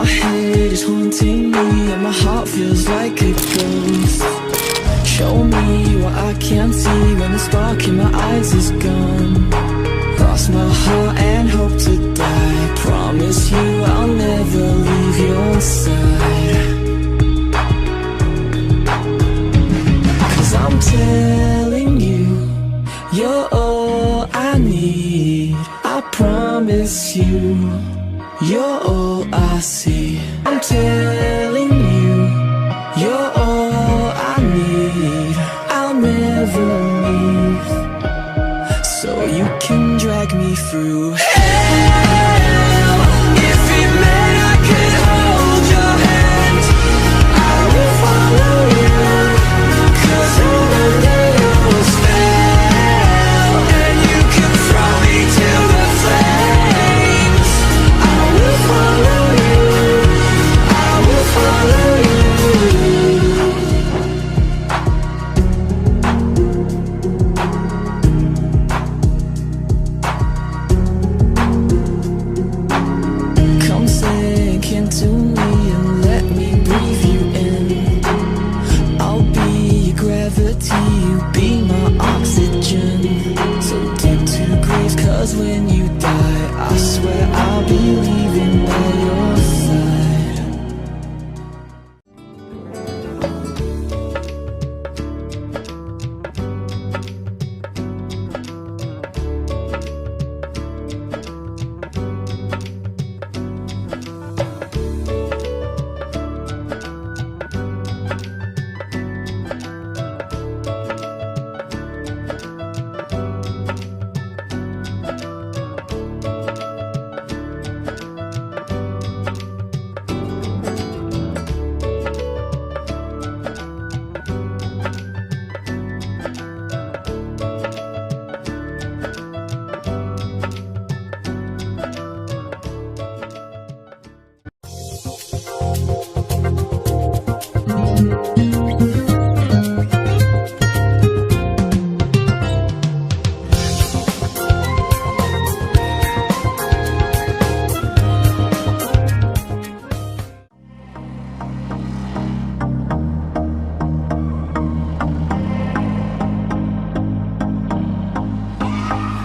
My head is haunting me and my heart feels like a ghost. Show me what I can't see when the spark in my eyes is gone. Lost my heart and hope to die. Promise you I'll never leave your side. 'Cause I'm telling you, you're all I need. I promise you, you're all I see. I'm telling you, you're all I need. I'll never leave, so you can drag me through hell. If it meant I could hold your hand, I will follow you, 'cause I'm under your spell. And you can throw me to the flames, I will follow you, I will follow you. Come sink into me and let me breathe you in. I'll be your gravity, you be my oxygen. So dig to grace, 'cause when you die, I swear I'll be leaving by your side.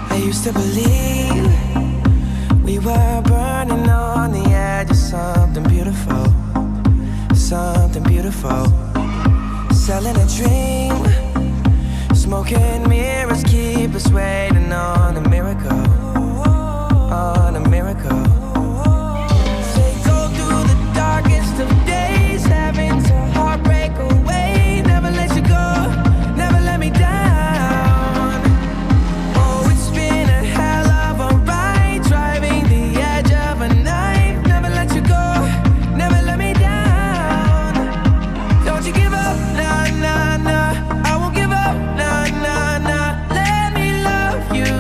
I used to believe we were burning on the edge of something beautiful, something beautiful. Selling a dream, smoking mirrors keep us waiting on a miracle, on a miracle. Say go through the darkest of days, having to heartbreak away. Never let you go, never let me down. Oh, it's been a hell of a ride, driving the edge of a knife. Never let you go, never let me down. Don't you give up, nah, nah, nah. I won't give up, nah, nah, nah. Let me love you,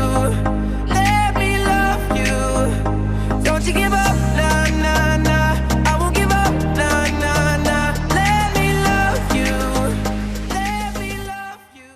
let me love you. Don't you give up, nah, nah, nah. I won't give up, nah, nah, nah. Let me love you, let me love you.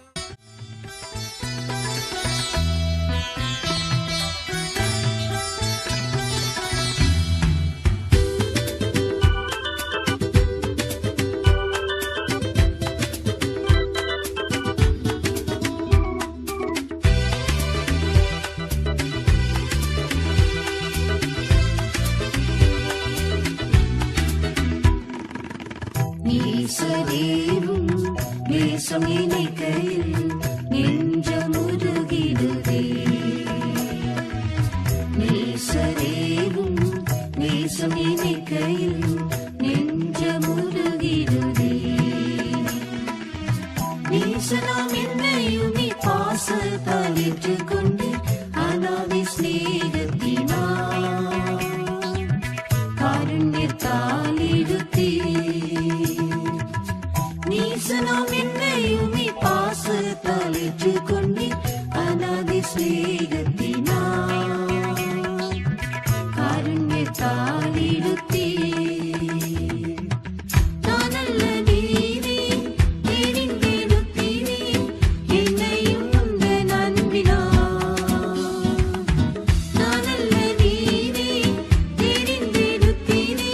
நீசதேவும் நேசம் இணைக்கையில் நெஞ்சமுருகிடுதே. நீசதேவும் நேசம் இணைக்கையில் நெஞ்சமுருகிடுதே. நீசனாம் என்னையும் நீ பாசத்தால் ஏற்றுக்கொண்டு அனாதை ஸ்நேகத்தினார் காருண்யத்தால் எடுத்தீர். நீசனாம் என்னையும் நீ பாசத்தால் ஏற்றுக்கொண்டு அனாதை ஸ்நேகத்தினார் காருண்யத்தால் எடுத்தீர். நானல்ல நீரே தெரிந்தெடுத்தீரே என்னையும் உந்தன் அன்பினார். நானல்ல நீரே தெரிந்தெடுத்தீரே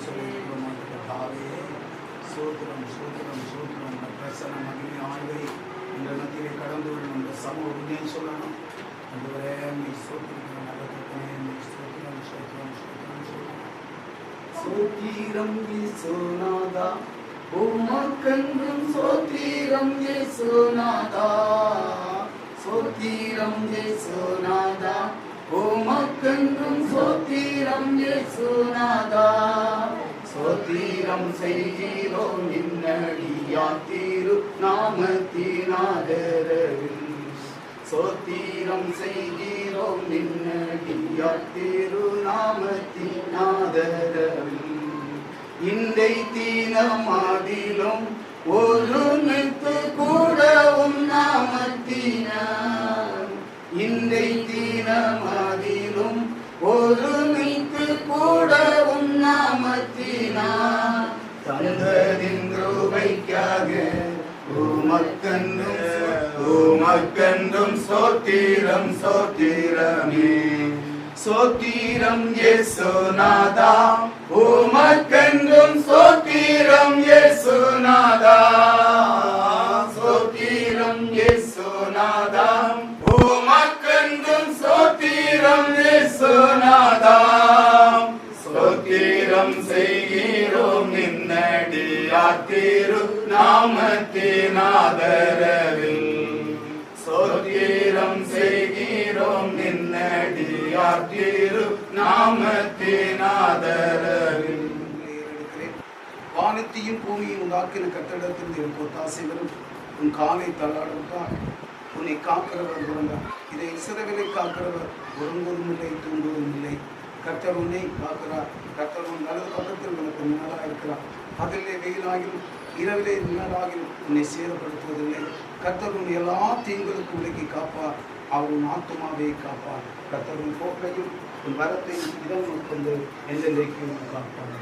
சொல்லியிருக்கிறோம். கர்த்தாவே சோத்திரம் சோத்திரம் சோத்திரம். பிரசன்ன மகிமை ஆண்களை இந்த மத்தியிலே கடந்து வரும் இந்த சமூகம் சொல்லணும். அன்றுவரே நீ சோத்திரிக்கிற நல்ல தப்பனே நீ சோத்திரம் சோத்திரம் சோத்திரம் சோத்திரம். சோத்திரம் இயேசுநாதா உமக்கென்றும் சோத்திரம் இயேசுநாதா. சோத்திரம் இயேசுநாதா உமக்கென்றும் சோத்திரம் இயேசுநாதா. சோத்திரம் செய்கிறோம் நின்னடியார் திரு நாமத்தினாதரவில். சோத்திரம் செய்கிறோம் நின்னடியார் திரு நாமத்தினாதரவில். இன்றை தீனமாதிலும் ஒருமித்து கூடவும் நாமத்தினார். இன்றை தீனமாதிலும் ஒருமித்து கூடவும் நாமத்தினார். தந்ததின் கிருபைக்காக உமக்கென்றும் சோத்திரம் சோத்திரமே. சோத்திரம் இயேசுநாதா உமக்கென்றும் சோத்திரம் இயேசுநாதா. சோத்திரம் இயேசுநாதா உமக்கென்றும் சோத்திரம் இயேசுநாதா. சோத்திரம் செய்கிறோம் நின்னடியார் திரு நாமத்தினாதரவில். சோத்திரம் செய்கிறோம் நின்னடியார் திரு நாமத்தினாதரவில். வானத்தையும் பூமியும் உண்டாக்கின கர்த்தரிடத்தில் எனக்கு ஒத்தாசை வரும். உன் காலை தள்ளாடுவதால் உன்னை காக்கிறவர் இருந்தார். இதை இஸ்ரவேலை காக்கிறவர் ஒருவரும் இல்லை தூங்குவதும் இல்லை. கர்த்தர் உன்னை காக்கிறார். கர்த்தர் உன் வலது பக்கத்தில் உனக்கு நிழலாக இருக்கிறார். பகலிலே வெயிலாகிலும் இரவிலே நிழலாகிலும் உன்னை சேதப்படுத்துவதில்லை. கர்த்தர் உன் எல்லா தீங்குகளுக்கும் விலக்கி காப்பார். அவர் உன் ஆத்துமாவை காப்பார். கர்த்தர் உன் போக்கையும் உன் வரத்தையும் இடம் கொண்டு எந்தெந்தைக்கும் காப்பார்.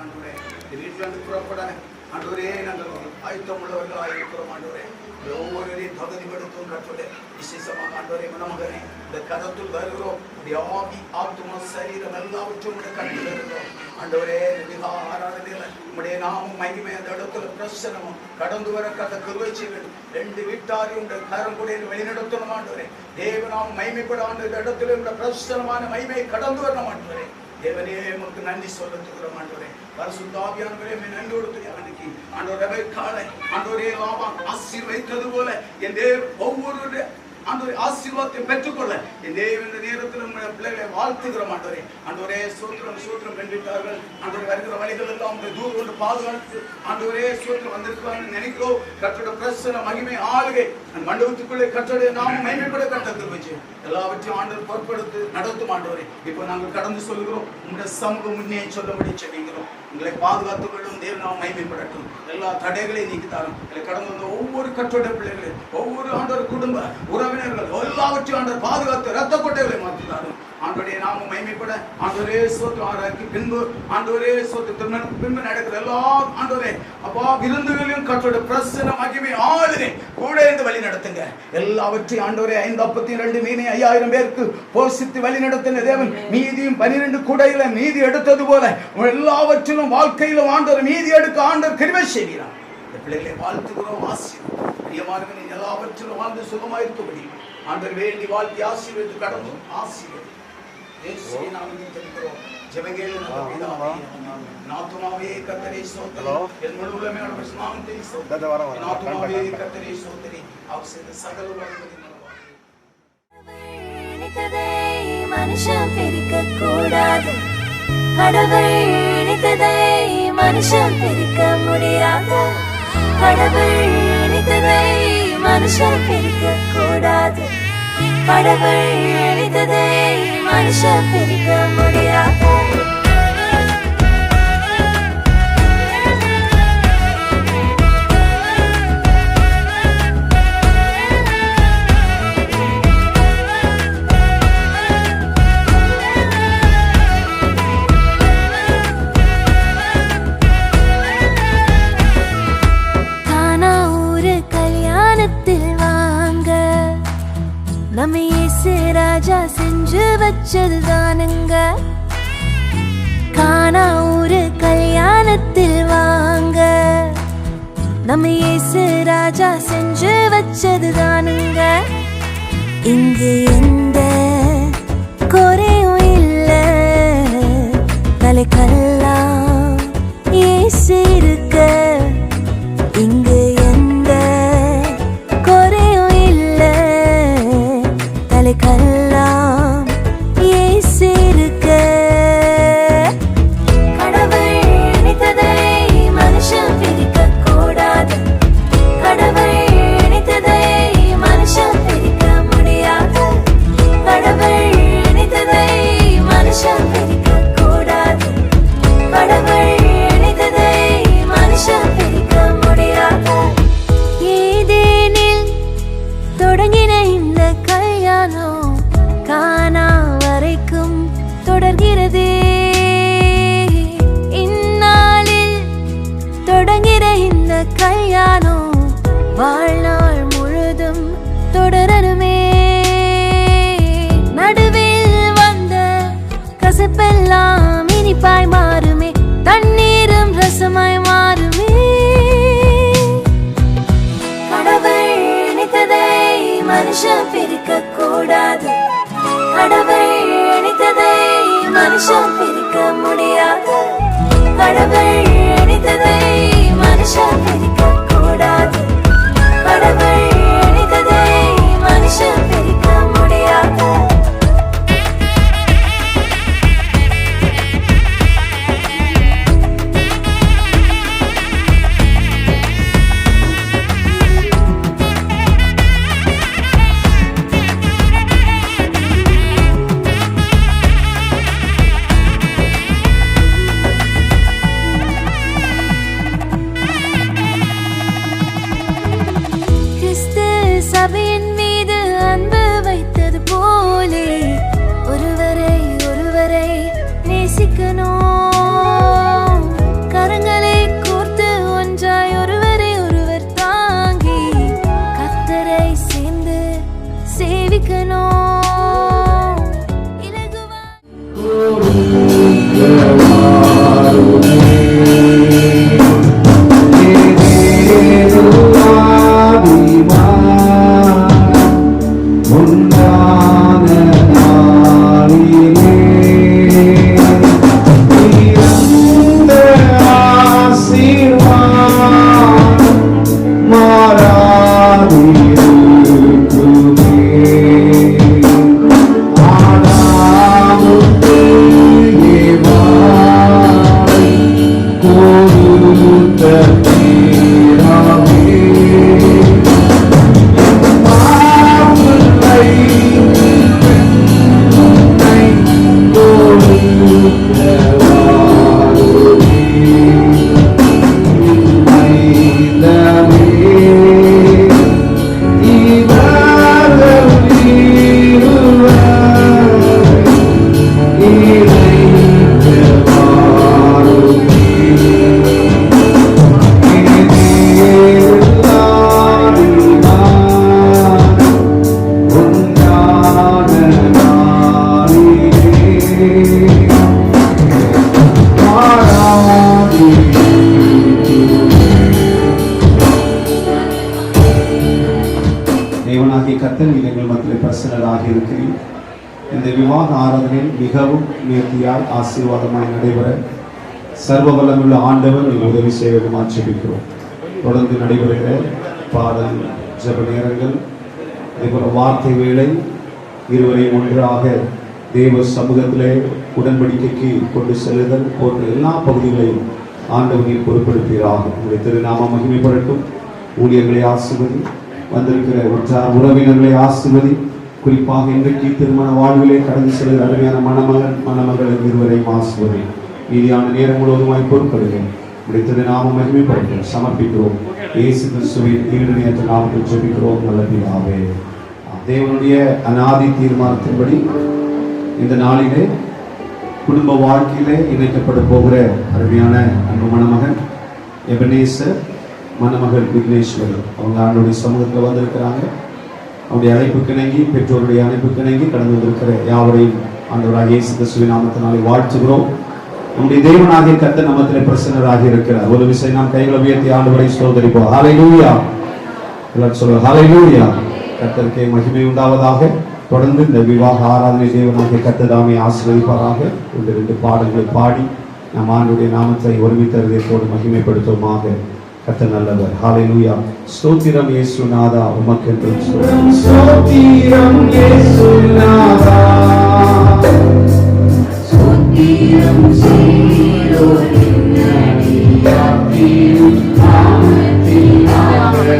ஆண்டவரே வீட்டிலிருந்து புறப்பட ஆண்டவரே நாங்கள் ஆயுத்தம் உள்ளவர்களாக இருக்கிறோம். ஆண்டவரே ஒவ்வொருவரையும் தகுதிப்படுத்தும் கற்றுடைய விசேஷமாக ஆண்டவரே மணமகனே இந்த கரத்தில் வருகிறோம். ஆவி ஆத்துமா சரீரம் எல்லாவற்றும் கண்டில் இருக்கிறோம். ஆண்டவரே ஆராதனையில் உடைய நாமும் மகிமை அந்த இடத்துல பிரசனமும் கடந்து வர கதை கருவை செய்ய வேண்டும். ரெண்டு வீட்டாரையும் உடைய கரம் கூட வெளிநடத்தணும். ஆண்டவரே தேவனாம் மகிமைப்பட ஆண்டு இந்த இடத்துல உடைய பிரசனமான மகிமையை கடந்து வரணும். ஆண்டவரே தேவனே உமக்கு நன்றி சொல்லுகிறோம். ஆண்டவரே பரிசுத்த ஆவியானவரே நன்றி கொடுத்து அன்னைக்கு ஆண்டவரே காலை ஆண்டவரே ஆசீர்வதித்தது போல என் ஒவ்வொரு ஆண்டவரே ஆசீர்வாதத்தை பெற்றுக்கொள்ள என் இந்த நேரத்தில் உங்களுடைய பிள்ளைகளை வாழ்த்துகிறோம். ஆண்டவரே ஆண்டவரே சோத்திரம் சோத்திரம் கண்டிப்பார்கள். ஆண்டவரே வருகிற வழிகள் எல்லாம் உங்களுடைய தூர் கொண்டு பாதுகாத்து ஆண்டவரே சோத்திரம் வந்திருக்கிறான்னு நினைக்கிறோம். கர்த்தருடைய பிரசன்ன மகிமை ஆளுகை அந்த மண்டபத்துக்குள்ளே கர்த்தருடைய நாமம் மகிமைப்பட கட்டத்தில் வச்சு எல்லாவற்றையும் ஆண்டவர் பொறுப்படுத்து நடத்தும். ஆண்டவரே இப்போ நாங்கள் கடந்து சொல்கிறோம். உங்களுடைய சமூகம் முன்னே சொல்லும்படி செய்கிறோம். உங்களை பாதுகாத்துக் கொள்ளும் தேவன் நாம் மகிமைப்படட்டும். எல்லா தடைகளையும் நீக்கி தாரும். எங்களை கடந்து வந்த ஒவ்வொரு கற்றோடைய பிள்ளைகளை ஒவ்வொரு ஆண்டவர் குடும்ப உறவினர்கள் எல்லாவற்றையும் ஆண்டவர் பாதுகாத்து ரத்த கொட்டைகளை மாற்றினாரும். ஆண்டவரே நாம மகிமைப்பட ஆண்டவரே சோத்திரம் ஆராய்ச்சி பின்பு ஆண்டவரே சோத்திரம் பின்பு நடக்கிற எல்லா ஆண்டவரே அப்பா விருந்துகளையும் கற்றோட பிரசன மகிமை ஆளுகை கூட இருந்து வழி நடத்துங்க. எல்லாவற்றையும் ஆண்டவரே 5 அப்பத்தையும் 2 மீனை 5000 பேருக்கு போஷித்து வழி நடத்தின தேவன் மீதியும் 12 கூடையில மீதி எடுத்தது போல எல்லாவற்றிலும் வாழ்க்கையிலும் ஆண்டவர் மீதி எடுக்க ஆண்டவர் கிருபை செய்கிறார். இந்த பிள்ளைகளை வாழ்த்துகிறோம். ஆசீர்வாதம் பிரியமானவர்களே எல்லாவற்றிலும் வாழ்ந்து சுகமாயிருக்கும்படி ஆண்டவர் வேண்டி வாழ்த்தி ஆசீர்வதித்து கடந்து ஆசீர்வதி இயேசுவின் நாமத்தில் ஜெபிக்கிறோம். ஜெபங்கள் நல்ல பிதாவே. நாத்துமாவே கர்த்தரை ஸ்தோத்திரி. என் முழு உள்ளமே அவருடைய நாமத்தை ஸ்தோத்திரி. நாத்துமாவே கர்த்தரை ஸ்தோத்திரி. அவர் செய்த சகல உபகாரங்களின் மனுஷன் பிரிக்க கூடாது. கடவுள் இணைத்ததை மனுஷன் பிரிக்க முடியாது. கடவுள் இணைத்ததை மனுஷன் பிரிக்க கூடாது. கடவுள் இணைத்ததை மனுஷன் பிரிக்க முடியாது. நம்ம இயேசு ராஜா செஞ்சு வச்சது தானுங்க. காணா நம்ம இயேசு ராஜா செஞ்சு வச்சதுதானுங்க. இங்கு எந்த குறையும் இல்ல, தலைக்கெல்லாம் இயேசு இருக்க. இங்கு எந்த குறையும் இல்ல, தலைக்கெல்லாம் இயேசு இருக்க. கடவுள் நினைத்ததை மனுஷன் பிரிக்க கூடாது. கடவுள் நினைத்ததை மனுஷன் பிரிக்க முடியாது. கடவுள் நினைத்ததை மனுஷன் பிரிக்க கூடாது. கடவுள் நினைத்ததை மனுஷன் பிரிக்க முடியாது. ஏதேனில் தொடங்கின இந்த கல்யாணம் கானா வரைக்கும் தொடர்கிறது. இந்நாளில் தொடங்கிற இந்த கல்யாணம் வாழ்நாள் முழுதும் தொடரணுமே. நடுவில் வந்த கசப்பெல்லாம் இனிப்பாய் மாறுமே, தண்ணீரும் ரசமாய் மாறுமே. கடவுள் நினைத்ததை மனுஷன் பிரிக்க கூடாது. கடவுள் நினைத்ததை மனுஷன் பிரிக்க முடியாது. கடவுள் நினைத்ததை மனுஷன் பிரிக்க கூடாது. கடவுள் நினைத்ததை மனுஷன் பிரிக்க முடியாது. கிறிஸ்து சபையின் மீது அன்பு வைத்தது போலே ஒருவரை ஒருவரை நேசிக்கணும். கரங்களை கோர்த்து ஒன்றாய் ஒருவரை ஒருவர் தாங்கி கர்த்தரை சேர்ந்து சேவிக்கணும். இலகுவா தேவனாகிய கர்த்தர் எங்கள் மத்தியில் பிரசன்னராக இருக்கிறீர். இந்த விவாத ஆராதனையில் மிகவும் நேர்த்தியாய் ஆசீர்வாதமாய் நடைபெற சர்வ வல்லமுள்ள ஆண்டவர் நீங்கள் உதவி செய்ய ஜெபிக்கிறோம். தொடர்ந்து நடைபெறுகிற பாடல் ஜெப நேரங்கள், அதேபோல வார்த்தை வேளை, இருவரையும் ஒன்றாக தேவ சமூகத்திலே உடன்படிக்கைக்கு கொண்டு செல்லுதல் போன்ற எல்லா பகுதிகளையும் ஆண்டவனில் பொறுப்படுத்துகிறார். உங்களுடைய திருநாமம் மகிமைப்படட்டும். ஊழியர்களை ஆசீர்வதி, வந்திருக்கிற உற்றார் உறவினர்களை ஆசீர்வதி. குறிப்பாக இன்றைக்கு திருமண வாழ்விலே கடந்து செல்கிற அருமையான மணமகன் மணமகள் இருவரையும் ஆசீர்வதி. மீதியான நேரம் முழுவதுமாய் பொறுப்படுகிறேன். உங்களுடைய திருநாமம் மகிமைப்படட்டும். சமர்ப்பிக்கிறோம். இயேசு கிறிஸ்துவின் ஈடுணையற்ற நாமத்தில் ஜெபிக்கிறோம் நல்ல பிதாவே. தேவனுடைய அநாதி தீர்மானத்தின்படி இந்த நாளிலே குடும்ப வாழ்க்கையிலே இணைக்கப்பட போகிற அருமையான அன்பு மணமகன் எபனேசர், மணமகள் விக்னேஸ்வரி அவங்க ஆண்டோடைய சமூகத்தில் வந்திருக்கிறாங்க. அவருடைய அழைப்புக்கு இணங்கி, பெற்றோருடைய அழைப்புக்கு இணங்கி கடந்து வந்திருக்கிற யாவரையும் ஆண்டவராகிய இயேசு கிறிஸ்துவின் நாமத்தினாலே வாழ்த்துகிறோம். நம்முடைய தேவனாகிய கர்த்தர் நம்மத்திலே பிரசன்னராக இருக்கிறார். ஒரு விஷயம் நாம் கைகளை உயர்த்தி ஆண்டவரை ஸ்தோத்திரிப்போம். ஹல்லேலூயா. எல்லாரும் சொல்லுங்க ஹல்லேலூயா. கர்த்தருக்கே மகிமை உண்டாவதாக. தொடர்ந்து இந்த விவாக ஆராதனை தேவனாகிய கர்த்தர் தாமே ஆசீர்வதிப்பாராக. இந்த 2 பாடல்களை பாடி நம் ஆண்டவருடைய நாமத்தை ஒருமித்த இதயத்தோடு மகிமைப்படுத்துவோமாக. கர்த்தர் நல்லவர். ஹல்லேலூயா. ஸ்தோத்திரம் இயேசுநாதா உமக்கென்று ஸ்தோத்திரம் இயேசுநாதா ஸ்தோத்திரம் சீரோனின் அடியாத்தின் நாமத்தினாலே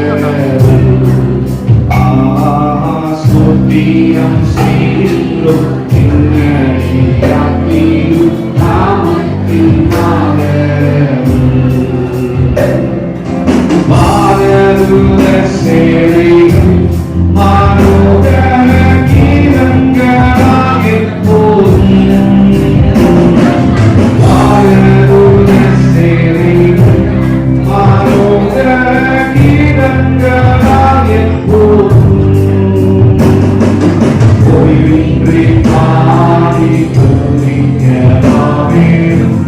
ஸ்தோத்திரம் சீரோனின் அடியாத்தின் நாமத்தினாலே மானருள சேரையும் மானோகர கீதங்களாக எப்போதும் மானருள சேரையும் மானோகர கீதங்களாக எப்போதும் ஓய்வின்றி பாடி துதிக்கலாமே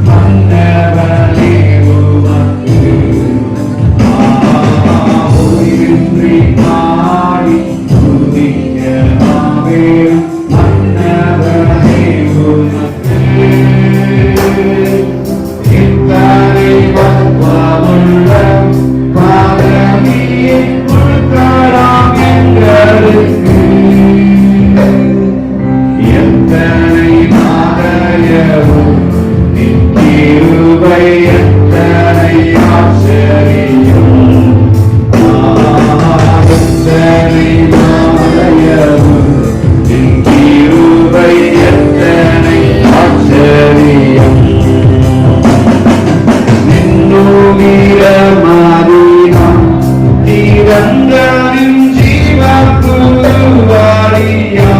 மன்னவனே உமக்கு ஓய்வின்றி பாடி துதிக்கலாமே மன்னவனே உமக்கு இத்தனை பக்வமுள்ள பாதமியை கொடுக்கலாம் எங்களுக்கு எத்தனை மாதயவும் நித்திருவை எத்தனை ஆச்சரியம் எத்தனை மாதயவும் நித்திருவை எத்தனை ஆச்சரியம் நின்னோகிரமாதினம் தீரங்களின் ஜீவக்குருவாரியா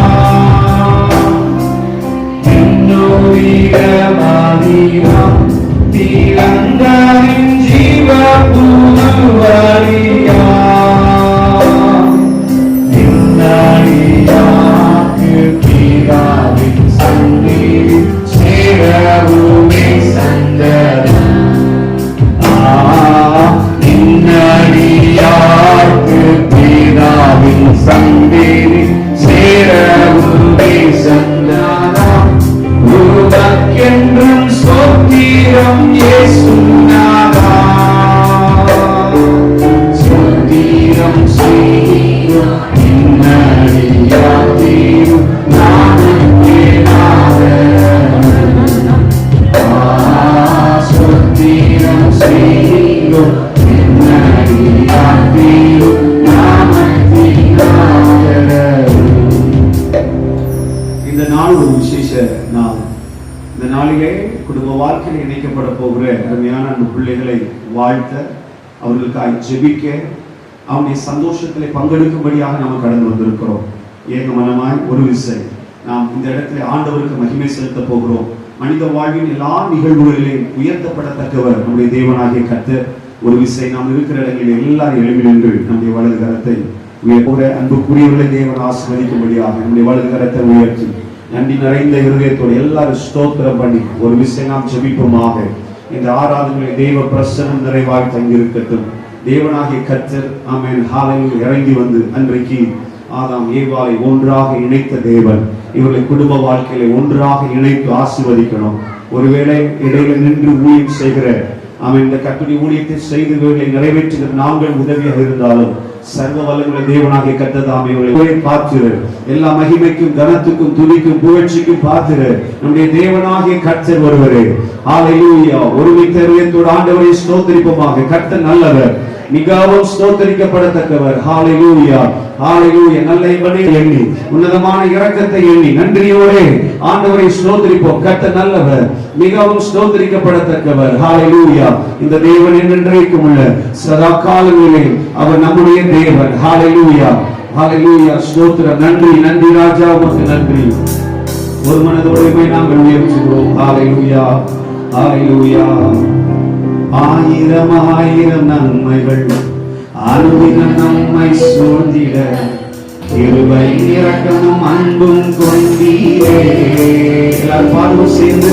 நின்னோகிரமாதினம் தீரங்களின் ஜீவக்குருவாரியா நின்னடியாக்கு பிதாவின் சந்நிதி சேரவுமே சந்தனம் நின்னடியாக்கு பிதாவின் சந்நிதி சேரவுமே சந்தனம் உமக்கென்றும் ஸ்தோத்திரம் இயேசுநாதா ஸ்தோத்திரம் செய்யும் நின்னடியாத்தீரும் நாமத்தினாலே ஸ்தோத்திரம் செய்யும் நின்னடியாத்தீரும் நாமத்தினாலே. இந்த நாள் ஒரு விசேஷ நாள். இந்த நாளிலே குடும்ப வாழ்க்கையில் இணைக்கப்பட போகிற அருமையான அந்த பிள்ளைகளை வாழ்த்த, அவர்களுக்காக ஜெபிக்க, அவனுடைய சந்தோஷத்திலே பங்கெடுக்கும்படியாக நாம் கடந்து வந்திருக்கிறோம். ஏக மனமாய் ஒரு விசை நாம் இந்த இடத்துல ஆண்டவருக்கு மகிமை செலுத்த போகிறோம். மனித வாழ்வின் எல்லா நிகழ்வுகளிலும் உயர்த்தப்படத்தக்கவர் நம்முடைய தேவனாகிய கர்த்தர். ஒரு விசை நாம் இருக்கிற இடங்களில் எல்லாரும் எழுப்பி நின்று நம்முடைய வலது கரத்தை உயர்த்த அன்புக்குரியவர்களை தேவன் ஆசீர்வதிக்கும்படியாக நம்முடைய வலது கரத்தை உயர்த்தி நன்றி நிறைந்த இருதயத்தோடு எல்லாரும் ஸ்தோத்திரம் பண்ணி ஒரு விஷயம் நாம் ஜெபிப்போமாக. இந்த ஆராதனை தேவ பிரசன்னம் நிறைவாய் தங்கியிருக்கட்டும். தேவனாகிய கர்த்தர் ஆமென் ஹல்லேலூயா இறங்கி வந்து அன்றைக்கு ஆதாம் ஏவாளை ஒன்றாக இணைத்த தேவன் இவர்களை குடும்ப வாழ்க்கையில ஒன்றாக இணைத்து ஆசீர்வதிக்கணும். ஒருவேளை இடையில நின்று ஊழியம் செய்கிற அவன் இந்த கர்த்தருடைய ஊழியத்தை செய்தவர்களை நிறைவேற்றுகிற நாங்கள் உதவியாக இருந்தாலும் சர்வ வல்லமையுள்ள தேவனாகிய கர்த்தர் தாமே இவர்களை பார்த்திரு. எல்லா மகிமைக்கும் கனத்துக்கும் துதிக்கும் புகழ்ச்சிக்கும் பார்த்திரு. நம்முடைய தேவனாகிய கர்த்தர் ஒருவரே. ஹல்லேலூயா. ஒருமித்த இதயத்தோடு ஆண்டவரை ஸ்தோத்திரிப்போமாக. கர்த்தர் நல்லவர், மிகவும் ஸ்தோத்திரிக்கப்படத்தக்கவர். ஹல்லேலூயா ஹல்லேலூயா. நல்ல இவனை எண்ணி உன்னதமான இரக்கத்தை எண்ணி நன்றியோடு ஆண்டவரை ஸ்தோத்திரிப்போம். கர்த்தர் நல்லவர், மிகவும் ஸ்தோத்திரிக்கப்படத்தக்கவர். ஹல்லேலூயா. இந்த தேவன் என்றென்றைக்கும் உள்ள சதா காலங்களிலே அவர் நம்முடைய தேவன். ஹல்லேலூயா ஹல்லேலூயா. ஸ்தோத்திரம். நன்றி நன்றி ராஜா, உமக்கு நன்றி. ஒரு மனதோடு நாங்கள் உயர்த்துகிறோம். ஹல்லேலூயா ஹல்லேலூயா. ஆயிரம் ஆயிரம் நன்மைகள் அனுதினம் நம்மை சூழ்ந்திட கிருபை இரக்கமும் அன்பும் கொண்டீரே. எல்லாரும் பாடுவோம் சேர்ந்து.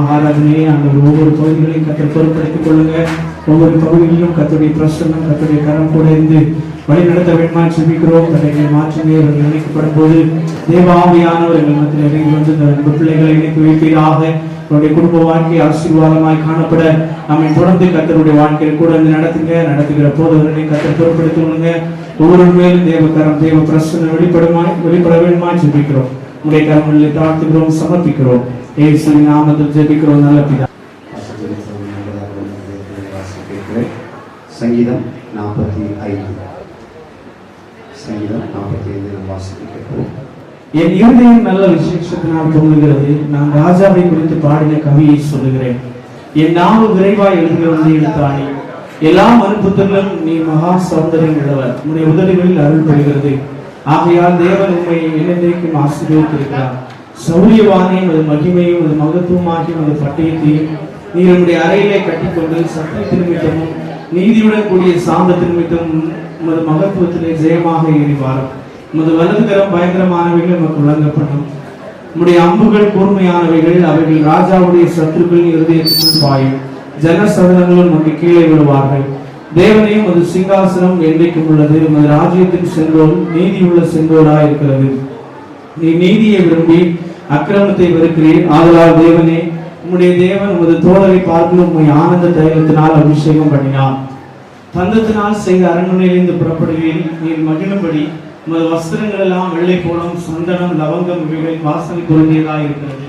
ஆராதனையை ஆண்டவர் ஒவ்வொரு பகுதிகளையும் கத்தர் பொறுப்படுத்திக் கொள்ளுங்க. ஒவ்வொரு பகுதிகளிலும் கத்தருடைய பிரசன்னம் கத்தருடைய கரம் கூட இருந்து வழி நடத்த வேண்டுமாய் செபிக்கிறோம். தடைகளை மாற்றுங்க. அவர்கள் இணைக்கப்படும் போது தேவ ஆவியானவர் எங்கள் மத்தியில் இறங்கி வந்து இந்த பிள்ளைகளை இணைத்து வைப்பீராக. அவருடைய குடும்ப வாழ்க்கை ஆசீர்வாதமாய் காணப்பட நம்மை தொடர்ந்து கத்தருடைய வாழ்க்கையில் கூட வந்து நடத்துகிற போதவர்களை கத்தர் பொறுப்படுத்திக் கொள்ளுங்க. ஒவ்வொரு மேலும் தேவ கரம் தேவ பிரசன்னம் வெளிப்பட வேண்டுமாய் செபிக்கிறோம். உடைய கரங்களில் தாழ்த்துகிறோம், சமர்ப்பிக்கிறோம். இயேசுவின் நாமத்தில் ஜெபிக்கிறோம் நல்ல பிதா. சங்கீதம் 45 நாம் வாசிக்கிறோம். என் இருதயம் நல்ல விசேஷத்தினால் பொங்குகிறது. நான் ராஜாவை குறித்து பாடின கவியை சொல்லுகிறேன். என் நாவு விரைவாய் எழுதுகிறது எழுத்தாணி. எல்லா மறுப்புத்தலும் நீ மகா சௌந்தரியம் உள்ளவர். உன்னுடைய உதடுகளில் அருள் பெறுகிறது. ஆகையால் தேவன் உண்மை என்னென்றைக்கும் ஆசீர்வதித்திருக்கிறார். சௌரியவானே அது மகிமையும் அது மகத்துவமாகி அது பட்டயத்தையும் நீ நம்முடைய அறையிலே கட்டிக்கொண்டு சத்தியத்தின் நிமித்தமும் நீதியுடன் கூடிய சாந்தத்தின் நிமித்தமும் உமது மகத்துவத்திலே ஜெயமாக ஏறிவாரும். உமது வலதுகரம் பயங்கரமானவைகள் நமக்கு வழங்கப்படும். உம்முடைய அம்புகள் கூர்மையானவைகள். அவைகள் ராஜாவுடைய சத்துருக்களின் இருதயத்திற்குள் பாயும். ஜனசதனங்களும் நமக்கு கீழே விழுவார்கள். தேவனையும் அது சிங்காசனம் என்றைக்கும் உள்ளது. உமது ராஜ்யத்தின் செங்கோல் நீதியுள்ள செங்கோலாய் இருக்கிறது. நீ நீதியை விரும்பி அக்கிரமத்தை வெறுக்கிறீர். ஆதலால் தேவனே, உம்முடைய தேவன் உமது தோழரை பார்க்கலும் உம்மை ஆனந்த தைலத்தினால் அபிஷேகம் பண்ணினார். தந்தத்தினால் செய்த அரண்மனையிலிருந்து புறப்படுகையில் நீர் மகிழும்படி உமது வஸ்திரங்கள் எல்லாம் வெள்ளை போலும் சந்தனம் லவங்கம் இவைகளின் வாசனை பொருந்தியதாய் இருக்கிறது.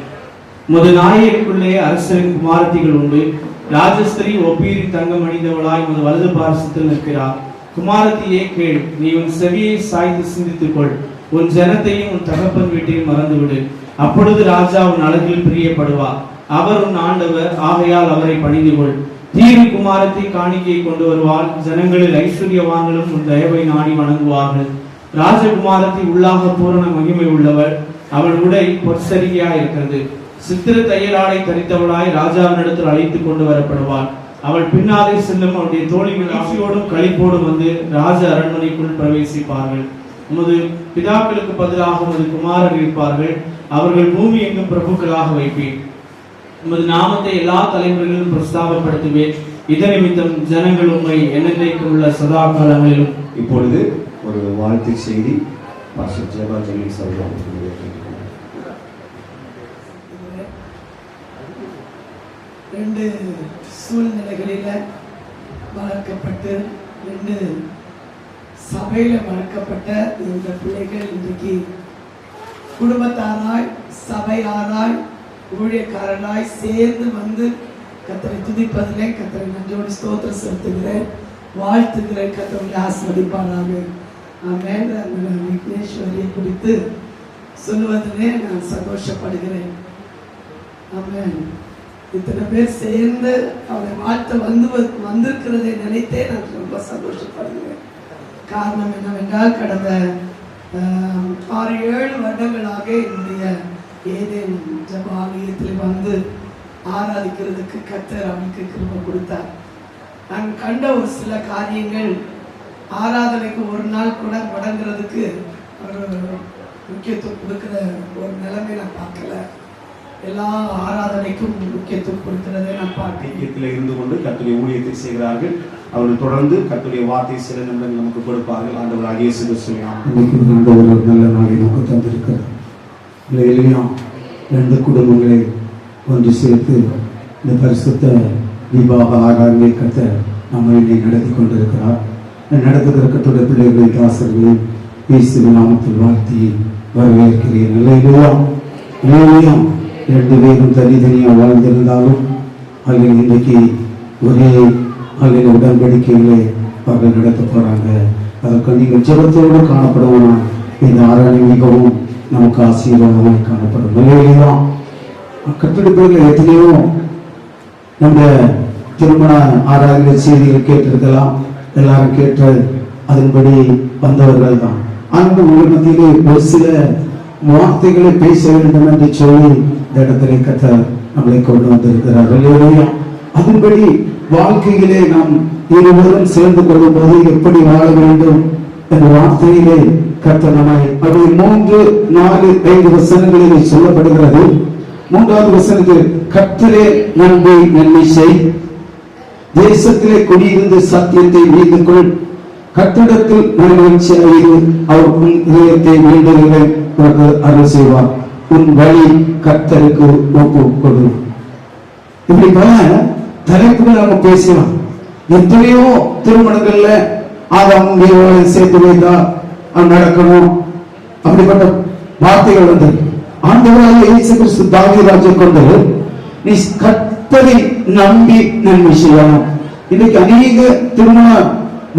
உமது நாயகருக்குள்ளே அரசரின் குமாரத்திகள் உண்டு. ராஜஸ்திரி ஒப்பீரின் தங்கம் அணிந்தவளாய் உமது வலது பாரசத்தில் நிற்கிறார். குமாரத்தியே கேள், நீ உன் செவியை சாய்த்து சிந்தித்துக் கொள். உன் ஜனத்தையும் உன் தகப்பன் வீட்டையும் மறந்துவிடு. அப்பொழுது ராஜா உன் அழகில் பிரியப்படுவார். அவர் உன் ஆண்டவர், ஆகையால் அவரை பணிந்து கொள். தீரு குமாரத்தை காணிக்கையை கொண்டு வருவாள். ஜனங்களில் ஐஸ்வர்யவான்களும் உன் தயவை நாடி வணங்குவார்கள். ராஜகுமாரத்தை உள்ளாக பூரண மகிமை உள்ளவள். அவள் உடை பொற்சரிகையா இருக்கிறது. சித்திர தையலாடை தரித்தவளாய் ராஜாவினிடத்தில் அழைத்துக் கொண்டு வரப்படுவாள். அவள் பின்னாலே செல்லும். அவளுடைய தோழிகள் ஆசையோடும் களிப்போடும் வந்து ராஜ அரண்மனைக்குள் பிரவேசிப்பார்கள். உமது பிதாக்களுக்கு பதிலாக உமது குமாரர் இருப்பார்கள். அவர்கள் பூமி எங்கும் பிரபுக்களாக வைப்பேன். உமது நாமத்தை எல்லா தலைமுறைகளிலும் பிரஸ்தாபப்படுத்துவேன். இதனிமித்தம் ஜனங்கள் உண்மை என்னென்றைக்கும் உள்ள சதா காலங்களிலும். இப்பொழுது ஒரு வாழ்த்து செய்தி பாஸ்டர் ஜெபா ஜெனி சொல்றாங்க. ரெண்டு சூழ்நிலைகளில் வளர்க்கப்பட்டு ரெண்டு சபையில் வளர்க்கப்பட்ட இந்த பிள்ளைகள் இன்றைக்கு குடும்பத்தாராய் சபையாராய் ஊழியக்காரராய் சேர்ந்து வந்து கர்த்தரை துதிப்பதிலே கர்த்தரை நன்றியோடு ஸ்தோத்திரம் செலுத்துகிறேன், வாழ்த்துகிறேன். கர்த்தரை ஆசீர்வதிப்பாராக. ஆமென். விக்னேஸ்வரியை குறித்து சொல்லுவதிலே நான் சந்தோஷப்படுகிறேன். ஆமென். இத்தனை பேர் சேர்ந்து அவளை வாழ்த்த வந்திருக்கிறதை நினைத்தே நான் ரொம்ப சந்தோஷப்படுகிறேன். காரணம் என்னவென்றால் கடந்த 6-7 வருடங்களாக என்னுடைய ஏதேன் ஜெப ஆலயத்தில் வந்து ஆராதிக்கிறதுக்கு கர்த்தர் அவனுக்கு கிருபை கொடுத்தார். நான் கண்ட ஒரு சில காரியங்கள், ஆராதனைக்கு ஒரு நாள் கூட முடங்குறதுக்கு ஒரு முக்கியத்துவம் கொடுக்குற ஒரு நிலைமை நான் பார்க்கல. எல்லா ஆராதனைக்கும் முக்கியத்துவம் கொடுக்கிறதை நான் பார்க்கிறேன். இருந்து கொண்டு கர்த்தருடைய ஊழியத்தை செய்கிறார்கள். அவர்கள் தொடர்ந்து கர்த்தருடைய வார்த்தை சில நிமிடங்கள் நமக்கு கொடுப்பார்கள். ஆண்டவர் இயேசு கிறிஸ்துவின் ஆண்டவர் ஒரு நல்ல நாளை நமக்கு தந்திருக்கிறார். இல்லையா, 2 குடும்பங்களை ஒன்று சேர்த்து இந்த பரிசுத்த தீபாவளி ஆராதனை கர்த்தர் நம்மை நடத்தி கொண்டிருக்கிறார். நடத்துகிற கர்த்தருடைய பிள்ளைகளை தாசர்களை இயேசுவின் நாமத்தில் வாழ்த்தி வரவேற்கிறேன். இல்லையா, 2 பேரும் தனித்தனியாக வாழ்ந்திருந்தாலும் அதில் இன்றைக்கு ஒரே அதில் உடன்படிக்கைகளை அவர்கள் நடத்த போறாங்க. அதற்கு நீங்கள் ஜெபத்தோடு காணப்படுவோம். இந்த ஆராதனை மிகவும் நமக்கு ஆசீர்வாதமாக காணப்படும். இல்லையா, கட்டெடுப்புகளில் எத்தனையோ நம்ம திருமண ஆராதனை செய்திகள் கேட்டிருக்கலாம். எல்லாரும் கேட்டு அதன்படி வந்தவர்கள் தான். ஆனால் உங்கள் மத்தியிலே ஒரு சில வார்த்தைகளை பேச வேண்டும் என்று சொல்லி இந்த இடத்திலே கர்த்தர் நம்மளை கொண்டு வந்திருக்கிறார்கள். அதன்படி வாழ்க்கையிலே நாம் இருவரும் சேர்ந்து கொள்ளும் போது எப்படி வாழ வேண்டும் என்ற வார்த்தையிலே கர்த்தர் நம்மை அப்படி 3, 4, 5 வசனங்களிலே சொல்லப்படுகிறது. 3வது வசனத்தில் கர்த்தரே நன்மை நன்மை செய், தேசத்திலே குடியிருந்து சத்தியத்தை மீது கொள், கர்த்தரிடத்தில் மனமகிழ்ச்சியாயிரு, அவர் உன் இதயத்தை மீண்டுகளை உனக்கு அருள் செய்வார், உன் வழி கர்த்தருக்கு ஒப்பு கொடு. இப்படி பல தலைப்புகள் நம்ம பேசலாம். எத்தனையோ திருமணங்கள்ல அவங்க சேர்த்து வைத்தா நடக்கணும் அப்படிப்பட்ட வார்த்தைகள் வந்து ஆண்டவராகிய இயேசு கிறிஸ்து தாவீதை கொண்டு நீ கர்த்தரை நம்பி நன்மை செய்யணும். இன்னைக்கு அநேக திருமண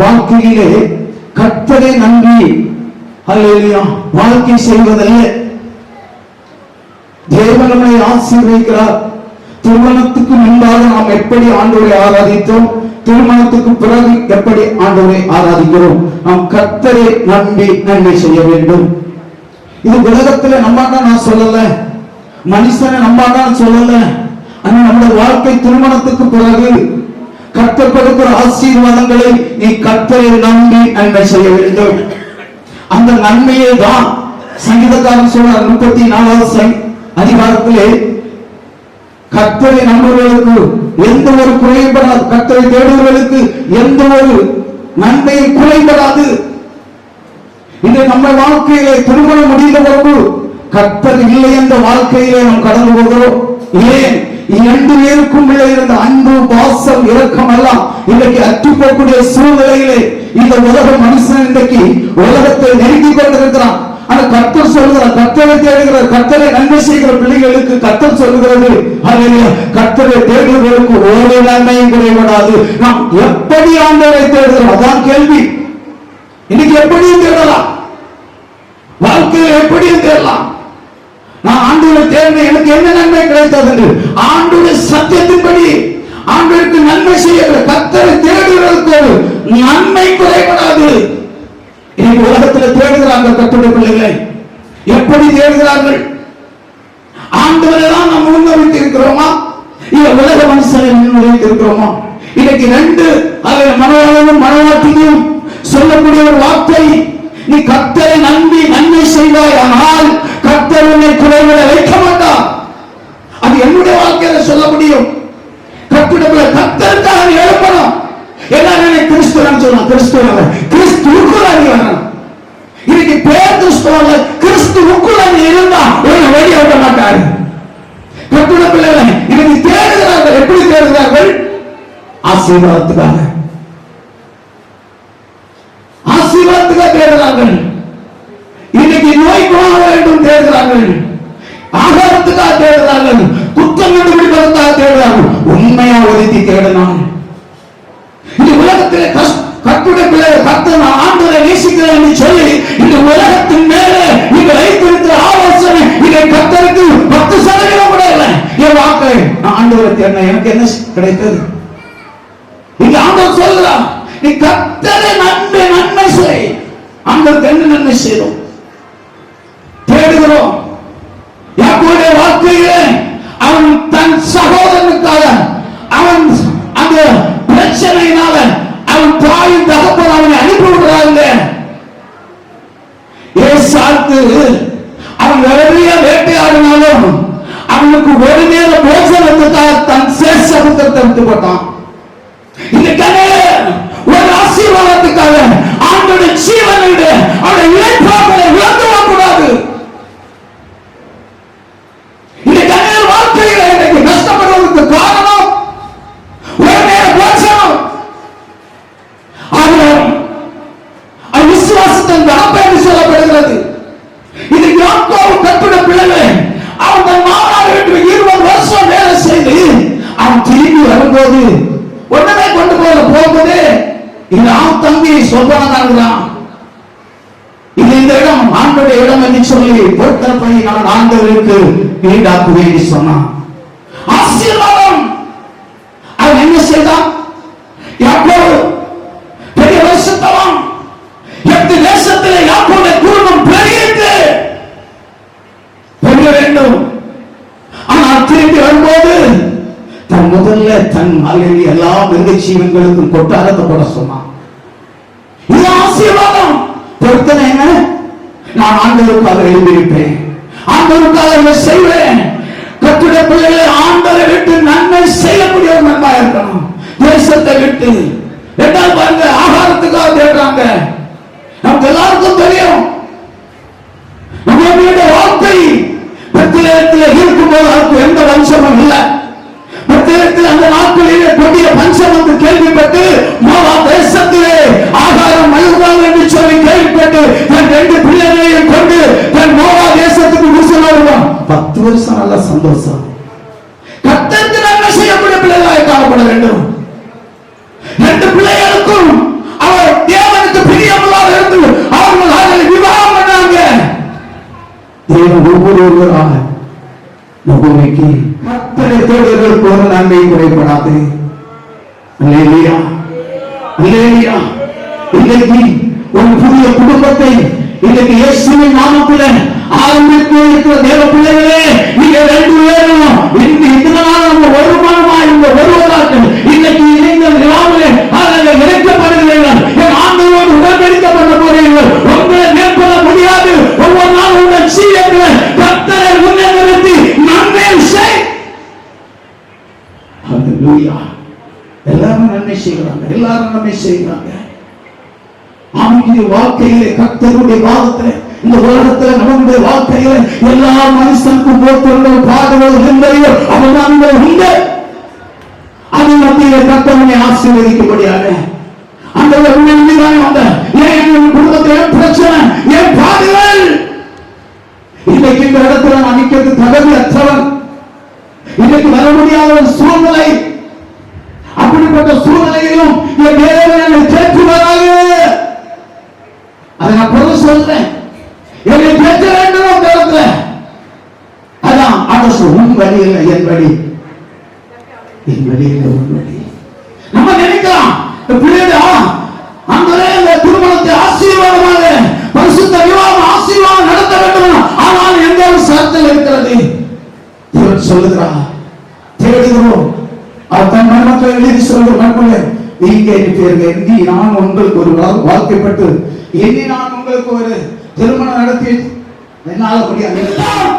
வாழ்க்கையிலே கர்த்தரை நம்பி அல்லேலூயா வாழ்க்கை செய்வதல்ல. தேவன் நம்மை ஆசீர்வதிக்கிறார். திருமணத்துக்கு முன்பாக நாம் எப்படி ஆண்டவரை ஆராதித்தோம், திருமணத்துக்கு பிறகு எப்படி ஆண்டவரை ஆராதிக்கிறோம். நாம் கர்த்தரை நம்பி நன்மை செய்ய வேண்டும். இது உலகத்துல நம்பாதான் நான் சொல்லல, மனுஷனை நம்பாதான் சொல்லல. ஆனா நம்முடைய வாழ்க்கை திருமணத்துக்கு பிறகு கர்த்தர் கொடுக்கிற ஆசீர்வாதங்களை நீ கர்த்தரை நம்பி நன்மை செய்ய வேண்டும். அந்த நன்மையை தான் சங்கீதக்காரன் சொல்றார் 34வது அதிகாரத்திலே கர்த்தரை நம்புவதற்கு எந்த ஒரு குறைபடாது, கர்த்தரை தேடுவதற்கு எந்த ஒரு நன்மையும் குறைபடாது. இது நம்ம வாழ்க்கையிலே திருமணம் முடிந்த பிறகு கர்த்தர் இல்லை என்ற வாழ்க்கையிலே நாம் கடந்து போகிறோம். ஏன் 2 பேருக்கும் உள்ள இருந்த அன்பு, பாசம், இரக்கம் எல்லாம் இன்றைக்கு அற்று போகக்கூடிய சூழ்நிலையிலே இந்த உலக மனுஷன் இன்றைக்கு உலகத்தை நெருங்கி கொண்டிருக்கிறான். ஆனா கர்த்தர் சொல்கிறார், கர்த்தரை தேடுகிறார், கர்த்தரை நன்மை செய்கிற பிள்ளைகளுக்கு கர்த்தர் சொல்கிறது, கர்த்தரை தேடுகிறவர்களுக்கு ஒரு நன்மையும் குறைபடாது. நாம் எப்படி ஆண்டவரை தேடுகிறோம், அதான் கேள்வி. இன்னைக்கு எப்படியும் தேடலாம், வாழ்க்கையில் எப்படியும் தேடலாம். நான் ஆண்டவரை தேடின எனக்கு என்ன நன்மை கிடைத்தது என்று ஆண்டவருடைய சத்தியத்தின்படி ஆண்டவருக்கு நன்மை செய்கிற கர்த்தரை தேடுகிறவர்களுக்கு நன்மை குறைபடாது. இன்னைக்கு உலகத்தில் தேடுகிறாங்க கர்த்தருடைய பிள்ளைகளை. எப்படி தேடுகிறார்கள்? ஆண்டவரை தான் நாம் முன்வைத்து இருக்கிறோமா, இல்ல உலக மனுஷனை முன்வைத்து இருக்கிறோமா? இன்னைக்கு 2 மனவாளனும் மனவாட்டியும் சொல்லக்கூடிய ஒரு வார்த்தை, நீ கர்த்தரை நம்பி நன்மை செய்வாய், ஆனால் கர்த்தர் உன்னை குறைவிட வைக்க மாட்டார். அது என்னுடைய வாழ்க்கையில சொல்ல முடியும். கர்த்தருடைய கர்த்தருக்காக நீ எழுப்பணும். எல்லாரும் கிறிஸ்துவன் சொல்லலாம், கிறிஸ்துவன் கிறிஸ்துவுக்குள்ள நீ வரணும். இன்னைக்கு பேர் கிறிஸ்துவ கிறிஸ்துவுக்குள்ள நீ இருந்தா ஒரு வெளியே விட மாட்டாரு. கர்த்தருடைய பிள்ளைகளை இன்னைக்கு தேடுகிறார்கள். எப்படி தேடுகிறார்கள்? ஆசீர்வாதத்துக்காக, ஆசீர்வாதத்துக்காக தேடுகிறார்கள். இன்னைக்கு நோய் போக வேண்டும் தேடுகிறார்கள், ஆகாரத்துக்காக தேடுகிறார்கள், குற்றம் கண்டுபிடிப்பதற்காக தேடுகிறார்கள். உண்மையா ஒதுக்கி தேடினான். இந்த உலகத்திலே கர்த்தருடைய பிள்ளைகள் கர்த்தர் ஆண்டவரை நேசிக்கிறேன் என்று சொல்லி இந்த உலகத்தின் மேலே நீங்கள் வைத்திருக்கிற ஆலோசனை இதை கர்த்தருக்கு 10% கூட இல்லை. என் வாக்கை நான் ஆண்டவரை தேடின எனக்கு என்ன கிடைத்தது? இங்க ஆண்டவர் சொல்கிறார், நீ கர்த்தரை நன்மை செய். ஆண்டவருக்கு என்ன நன்மை செய்தோம்? தேடுகிறோம். யாக்கோபுடைய வாழ்க்கையிலே அவன் தன் சகோதரனுக்காக அவன் அந்த பிரச்சனையினால அவன் தாயின் தகப்பன் அவனை அனுப்பி விடுறாங்க. ஏசாக்கு அவன் நிறைய வேட்டையாடினாலும் அவனுக்கு ஒரு நேர போஜனத்துக்காக தன் சேஷபுத்திரத்தை விட்டு போட்டான். இன்னைக்கு ஒரு ஆசீர்வாதத்துக்காக ஆண்டோட ஜீவனோட அவனை இழைப்பாக்களை இழந்து வரக்கூடாது. இன்னைக்கு வாழ்க்கையில இன்னைக்கு கஷ்டப்படுவதற்கு காரணம் ஒரு நேர போஜனம். அது விசுவாசத்தின் தகப்ப என்று சொல்லப்படுகிறது. இது யாக்கோபு கர்த்தருடைய பிள்ளைகளே, அவன் தன் மாமனார் வீட்டில் 20 வருஷம் வேலை செய்து அவன் திரும்பி வரும்போது உடனே கொண்டு போகும்போது இந்த அவன் தம்பி சொல்றான், இது இந்த இடம் ஆண்டோட இடம் என்று சொல்லி பொருட்களை நான் ஆண்டவருக்கு ஈடாக்குவேன் சொன்னான். ஆசீர்வாதம். அவன் என்ன செய்தான்? யாக்கோபு பெரிய வருஷத்தவன், 8 தேசத்திலே யாக்கோபுடைய குடும்பம் பெருகிட்டு பெருக வேண்டும். ஆனால் திரும்பி வரும்போது தன் முதல்ல தன் மலையில் எல்லா மிருக ஜீவன்களுக்கும் கொட்டாரத்தை போட சொன்னான். இது ஆசீர்வாதம். பொருத்தனை என்ன? நான் ஆண்டவருக்காக எழுந்திருப்பேன், ஆண்டவருக்காக செய்வேன். கர்த்தருடைய பிள்ளைகளை ஆண்டவரை விட்டு நன்மை செய்யக்கூடிய ஒரு நன்மை இருக்கணும். தேசத்தை விட்டு ரெண்டாவது பாருங்க, ஆகாரத்துக்காக தேடுறாங்க. நமக்கு எல்லாருக்கும் தெரியும், நம்மளுடைய வாழ்க்கை பெத்லகேமில் இருக்கும்போது அவருக்கு எந்த வம்சமும் இல்லை. பெத்லகேமில் அந்த நாட்களிலே கொடிய பஞ்சம் என்று கேள்விப்பட்டு மோவாப் தேசத்திலே ஆகாரம் மலிவாகும் என்று சொல்லி கேள்விப்பட்டு தன் 2 பிள்ளைகளையும் கொண்டு தன் மோவாப் தேசத்துக்கு வருவான். 10 வருஷம் நல்ல சந்தோஷம். கர்த்தருக்கு நன்மை செய்யக்கூடிய பிள்ளைகளாக காணப்பட வேண்டும். 2 பிள்ளைகளுக்கும் அவர் தேவனுக்கு பிரியமுள்ளதாக இருந்து அவர்கள் அவர்களை விவாகம் பண்ணாங்க. தேவன் ஒவ்வொருவராக பூமிக்கு கர்த்தரை தேடுவதற்கு ஒரு நன்மை குறைபடாது. அல்லேலூயா, அல்லேலூயா. இன்றைக்கு ஒரு புதிய குடும்பத்தை இன்றைக்கு இயேசுவின் நாமத்திலே ஆரம்பித்து இருக்கிற தேவ பிள்ளைகளே, நீங்க 2 பேரும் இதனால் நம்ம வருமானமாக இந்த வருவதாக இன்னைக்கு இணைந்த நிலாவிலே அதில் இணைக்கப்படுகிறீர்கள். என் ஆண்டவரோடு உடன்படிக்கை பண்ண போறீர்கள். உங்களை மேற்கொள்ள முடியாது. ஒவ்வொரு நாள் உங்கள் சீரத்தில் கர்த்தரை முன்னே நிறுத்தி நன்மை செய். அல்லேலூயா. எல்லாரும் நன்மை செய்கிறாங்க, எல்லாரும் நன்மை செய்கிறாங்க. ஆவிக்குரிய வாழ்க்கையிலே கர்த்தருடைய வாதத்திலே இந்த உலகத்தில் நம்முடைய வாழ்க்கையில எல்லா மனுஷனுக்கும் போற்றுங்கள் பாடுகள் என்பதையோ அவன் உண்டு. அது மத்தியில கர்த்தவனை ஆசீர்வதிக்கும்படியாக அந்த வந்த ஏன் குடும்பத்தில் பிரச்சனை, ஏன் பாடுகள்? இன்னைக்கு இந்த இடத்துல நான் நிற்கிறது தகுதி அற்றவன். இன்னைக்கு வர முடியாத ஒரு சூழ்நிலை. அப்படிப்பட்ட சூழ்நிலையிலும் என் தேவனை தேற்றுவதாக அதை நான் பொருள் சொல்றேன். என்னை கேட்க வேண்டும் நேரத்தில் அதான் அரசு உன் வழி இல்லை என் வழி, என் வழி இல்லை உன் வழி. நம்ம நினைக்கலாம் பிள்ளைகளா அந்த திருமணத்தை ஆசீர்வாதமாக பரிசுத்த விவாகம் ஆசீர்வாதம் நடத்த வேண்டும். ஆனால் எந்த ஒரு சரத்தில் இருக்கிறது? இவர் சொல்லுகிறார், தேடுகிறோம். அவர் தன் மனமக்களை எழுதி சொல்ற மனக்குள்ள நீங்க எண்ணி நான் உங்களுக்கு ஒரு வாழ்க்கைப்பட்டு எண்ணி நான் உங்களுக்கு ஒரு திருமணம் நடத்தி என்னால முடியாது.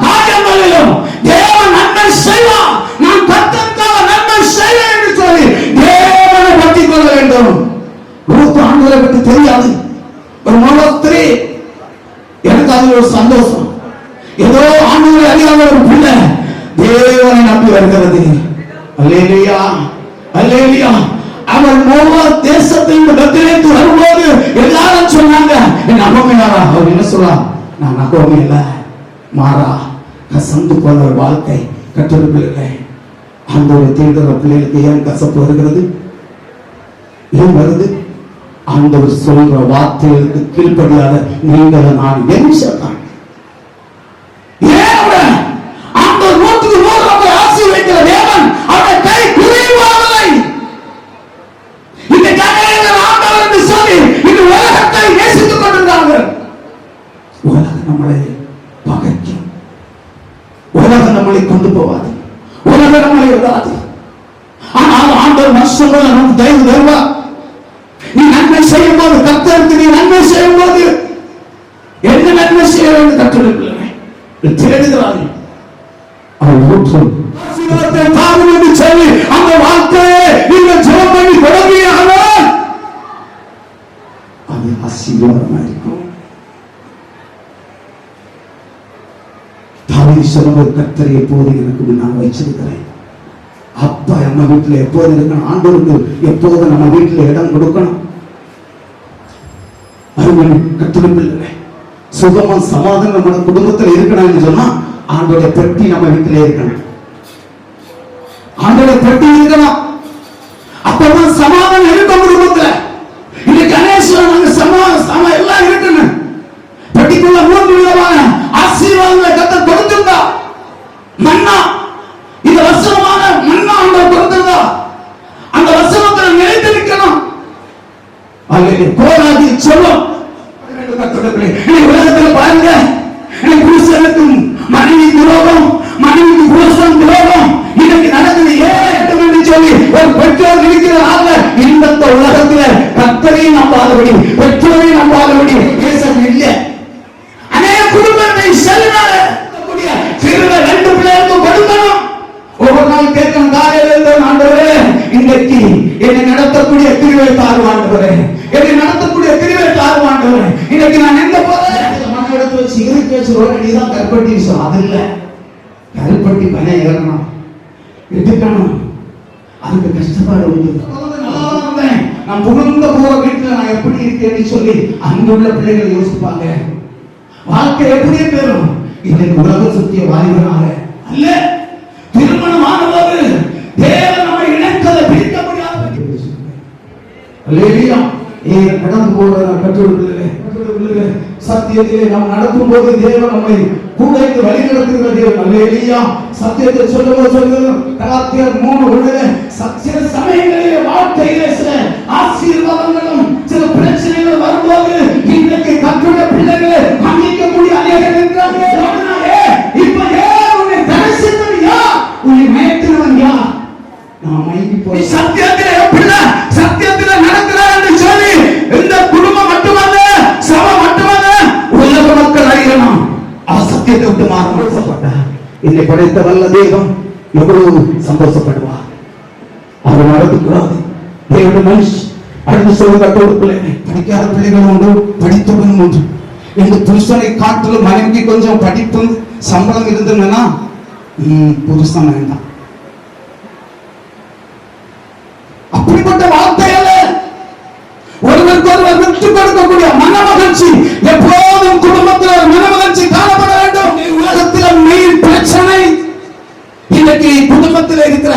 காரியங்களிலும் தேவன் நன்மை செய்வார். நான் கர்த்தருக்காக நன்மை செய்வேன் என்று சொல்லி தேவனை பற்றி கொள்ள வேண்டும். ரூத் ஆண்டவரை பற்றி தெரியாது. ஒரு மோகத்திலே எனக்கு அது ஒரு சந்தோஷம். ஏதோ ஆண்டவரை அறியாத ஒரு பிள்ளை தேவனை நம்பி வருகிறது. அல்லேலூயா, அல்லேலூயா. அவர் மோவாப் தேசத்தின் பெத்லேஹேமுக்கு வரும்போது எல்லாரும் சொன்னாங்க, என் நகோமியாரா? அவர் என்ன சொல்றா? நான் நகோமி இல்ல, மாறா. கசந்து போன ஒரு வாழ்க்கை. கற்றெடுப்பில்லை. ஆண்டவரை தேடுற பிள்ளைகளுக்கு ஏன் கசப்பு வருகிறது? ஏன் வருது? ஆண்டவர் சொல்ற வார்த்தைகளுக்கு கீழ்ப்படியாத நீங்கள் நான் என்ன சொல்றாங்க? ஏன் ஆண்டவர் 100% ஆசீர்வதிக்கிற தேவன் அவருடைய கை குறைவாகவில்லை. இந்த கடையில் ஆண்டவர் என்று சொல்லி இந்த உலகத்தை நேசித்துக் கொண்டிருந்தார்கள். உலகம் நம்மளை பகைக்கும். உலகம் நம்மளை கொண்டு போவாது. உலகம் நம்மளை விடாது. ஆனால் ஆண்டவர் மனுஷங்களை நமக்கு தயவு தருவார். நீ நன்மை செய்யும் போது, கர்த்தருக்கு நீ நன்மை செய்யும் போது என்ன நன்மை செய்ய வேண்டும் கற்றுக்கொள்ள தேடுகிறார்கள். சொல்லி அந்த வார்த்தையை நீங்கள் ஜெபம் பண்ணி தொடங்கியானால் அது ஆசீர்வாதமாக இருக்கும். தாவீது சொல்லும்போது, கர்த்தரை எப்போது எனக்கு நான் வச்சிருக்கிறேன். அப்பா நம்ம வீட்டுல எப்போது இருக்கணும். ஆண்டவருக்கு எப்போது நம்ம வீட்டுல இடம் கொடுக்கணும். கற்றுக்கொள்ள சுகமா சமாதானம் நம்ம குடும்பத்தில் இருக்கணும்னு சொன்னா ஆண்டோட பெட்டி நம்ம வீட்டிலே இருக்கணும். ஆண்டோட பெட்டி இருக்கணும். அப்பதான் சமாதானம் இருக்கும் குடும்பத்துல. இன்னைக்கு கணேசன் சமாதானம் எல்லாம் இருக்கணும். பெட்டிக்குள்ள 3 விதமான ஆசீர்வாதங்களை கர்த்தர் கொடுத்திருந்தா. மன்னா, இந்த வசனமான மன்னா ஆண்டவர் கொடுத்திருந்தா. அந்த வசனத்தில் நிலைத்து நிற்கணும். கோராதி சொல்லும் உலகத்தில் பாருங்க, புருஷனுக்கும் மனைவி துரோகம், மனைவிக்கு புருஷன் துரோகம் இன்னைக்கு நடக்குது. ஏன் சொல்லி ஒரு பெற்றோர் இருக்கிறாங்க. இந்த உலகத்துல கர்த்தரையும் நம்பாதபடி, பெற்றோரையும் நம்பாதபடி பேச இல்லை. அநேக குடும்பத்தை செல்லுனால 2 பிள்ளைகளுக்கு கொடுக்கணும். ஒவ்வொரு நாள் கேட்கணும், காலையில இருந்து ஆண்டவரே இன்றைக்கு என்னை நடத்தக்கூடிய கிருபை தாரும் ஆண்டவரே, என்னை நடத்தக்கூடிய கிருபை தாரும் ஆண்டவரே. இன்னைக்கு நான் எங்க போறேன்? மன எடுத்து வச்சு இறுக்கி வச்சு ரோடடிதான் கருப்பட்டி விஷயம். அது இல்ல, கருப்பட்டி பனை ஏறணும், எடுக்கணும். அதுக்கு கஷ்டப்பாடு உண்டு. நான் புகுந்த போற வீட்டுல நான் எப்படி இருக்கேன்னு சொல்லி அங்குள்ள பிள்ளைகள் யோசிப்பாங்க. வாழ்க்கை எப்படி பெறும்? இன்னைக்கு உலக சுத்திய வாலிபனாக அல்ல, திருமணம் ஆனவர் தேவன் நம்மை இணைக்கதை பிரிக்க முடியாது. அல்லேலூயா. கடந்து போகிற கற்றுக்கொள்ளுங்களே, சத்தியத்திலே நாம் நடக்கும் போது தேவன் நம்மை கூட வழி நடத்துகிற தேவன். அல்லேலூயா. சத்தியத்தை சொல்லுவது கலாத்தியர் 3:1 சில சமயங்களிலே வாழ்க்கையிலே சில ஆசீர்வாதங்களும் சில பிரச்சனைகள் வரும்போது இன்றைக்கு கற்றுள்ள பிள்ளைகளை மன்னிக்கக்கூடிய அநேகர் இருக்கிறார்கள். இப்ப ஏன் உன்னை தரிசித்தது யார்? உன்னை மயக்கினவன் யார்? நான் மயங்கி போய் சத்தியத்திலே பிள்ளை சத்தியத்திலே நடக்கிறார் என்று சொல்லி இந்த குடும்பம் மட்டுமல்ல, சபை மட்டுமல்ல, உலக மக்கள் அறியணும். அவர் சத்தியத்தை விட்டு மாறப்பட்டார். என்னை படைத்த வல்ல தெய்வம் எவ்வளவு சந்தோஷப்படுவார். அவர் நடந்துக்கூடாது. தேவனுடைய மனுஷன் அடுத்து சொல்ல கட்டோடு பிள்ளை படிக்காத பிள்ளைகள் உண்டு, படித்தவனும் உண்டு. எங்க புருஷனை காட்டிலும் மனைவிக்கு கொஞ்சம் படிப்பும் சம்பளம் இருந்ததுன்னா புருஷன் வேண்டாம். அப்படிப்பட்ட வார்த்தையால ஒருவருக்கு ஒருவர் விட்டு கொடுக்கக்கூடிய மன மகிழ்ச்சி எப்போதும் குடும்பத்தில் மன மகிழ்ச்சி காணப்பட வேண்டும். உலகத்தில் மெயின் பிரச்சனை இன்னைக்கு குடும்பத்தில் இருக்கிற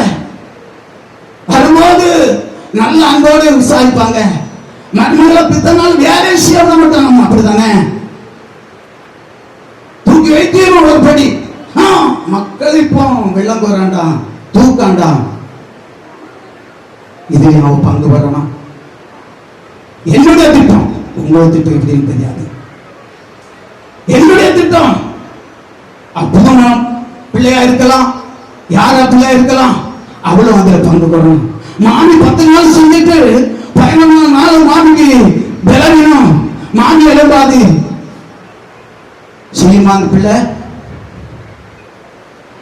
வரும்போது நல்ல அன்போடு விசாரிப்பாங்க. மருமகளை பித்தனால் வேலை செய்ய மாட்டோம். நம்ம அப்படித்தானே தூக்கி வைத்தீரும் ஒரு படி. மக்கள் இப்போ வெள்ளம் போறாண்டாம், தூக்காண்டாம். இதை அவன் பங்கு பெறணும். என்னுடைய திட்டம், உங்களுடைய திட்டம் எப்படின்னு தெரியாது. என்னுடைய திட்டம் அற்புதமா பிள்ளையா இருக்கலாம், யாரா பிள்ளையா இருக்கலாம், அவளும் அதுல பங்கு பெறணும். மாமி 10 நாள் செஞ்சுட்டு 11 நாள் மாமிக்கு விலகினும், மாமி எழுப்பாது செய்யுமா அந்த பிள்ளை?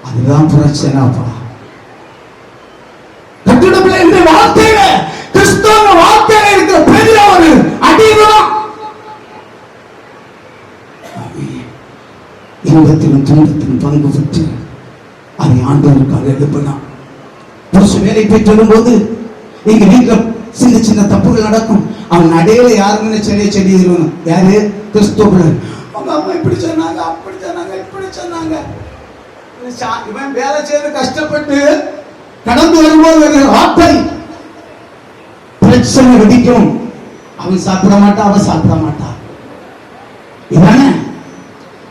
அதுதான் பிரச்சனைப்பா. கட்டிட பிள்ளை அடிதான். இன்பத்திலும் துன்பத்திலும் பங்கு பெற்று அதை ஆண்டவருக்காக எழுப்பலாம். புருஷன் வேலை போயிட்டு வரும்போது எங்க வீட்டுல சின்ன சின்ன தப்புகள் நடக்கும். அவன் நடையில யாருன்னு செடி யாரு கிறிஸ்தவர்கள். அவங்க அம்மா இப்படி சொன்னாங்க, அப்படி சொன்னாங்க, இப்படி சொன்னாங்க. இவன் வேலை செய்து கஷ்டப்பட்டு கடந்து வரும்போது வார்த்தை பிரச்சனை வெடிக்கும். அவன் சாப்பிட மாட்டான், அவன் சாப்பிட மாட்டான். இவன்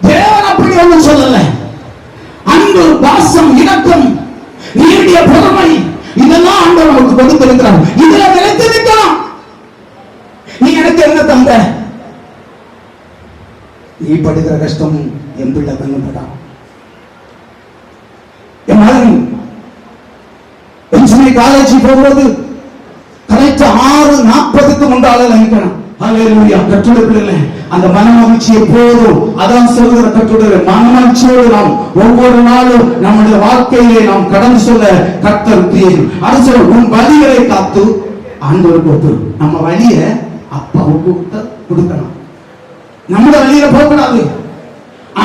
தேவன் அப்படி ஒன்றும் சொல்லல. அன்பு, பாசம், இணக்கம், நீடிய பொறுமை, இதெல்லாம் ஆண்டவர் நமக்கு கொடுத்திருக்கிறார். இதுல நிலைத்து நிற்கலாம். நீ எனக்கு என்ன தந்த? நீ படுகிற கஷ்டம் என் பிள்ளை கண்ணுப்படான். என் மகன் என்ஜினியரிங் காலேஜ் போகும்போது கரெக்ட் 6:40க்கு முன்னால நினைக்கணும். கட்டுடல் அந்த மனமகிழ்ச்சி எப்போதும் அதான் சொல்கிற கட்டுடல் மனமகிழ்ச்சியோடு நாம் ஒவ்வொரு நாளும் நம்முடைய வாழ்க்கையிலே நாம் கடந்து சொல்ல கர்த்தர் அரசு உன் வழிகளை காத்து ஆண்டவருக்கு ஒப்பு. நம்ம வழிய அப்பாவுக்கு கொடுக்கணும். நம்முடைய வழியில போகக்கூடாது,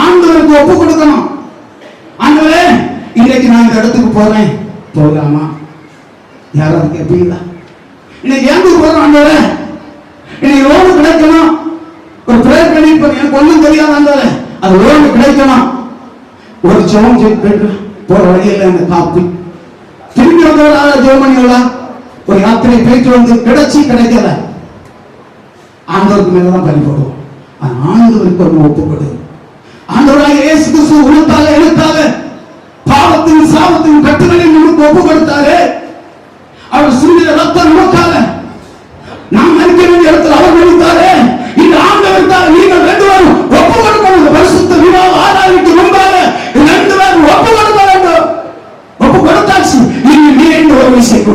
ஆண்டவருக்கு ஒப்பு கொடுக்கணும். ஆண்டவரே இன்னைக்கு நான் இந்த இடத்துக்கு போறேன், போகலாமா? யாராவது கேட்பீங்களா? இன்னைக்கு ஏன் போறோம் ஆண்டவரே? இன்னைக்கு லோன் கிடைக்கணும், ஒரு பிரேயர் பண்ணிருப்பேன், எனக்கு ஒண்ணும் தெரியாது ஆண்டவரே, அது லோன் கிடைக்கணும். ஒரு ஜெபம் கேட்டு போற வழியில அந்த காப்பி திரும்பி வந்தவரால ஜெபம் பண்ணிங்களா? ஒரு யாத்திரை போயிட்டு வந்து கிடைக்கல, ஆண்டவருக்கு மேலதான் பலி போடுவோம். ஆண்டவருக்கு ஒரு ஒப்புக்கொடு. ஆண்டவராக இயேசு கிறிஸ்து உணர்த்தாலே எழுத்தாலே பாவத்தின் சாபத்தின் கட்டுகளில் நமக்கு ஒப்பு கொடுத்தாரு. அவர் சிந்திய ரத்தம் நமக்காக நாம் மறிக்க வேண்டிய இடத்தில் அவர் மறித்தாரு. இந்த ஆண்டவருக்காக நீங்கள் 2 பேரும் ஒப்பு கொடுக்கணும். பரிசுத்த விவாக ஆராய்ச்சிக்கு முன்பாக 2 பேரும் ஒப்பு கொடுக்க வேண்டும். ஒப்பு கொடுத்தாச்சு. நீண்டு ஒரு விஷயம்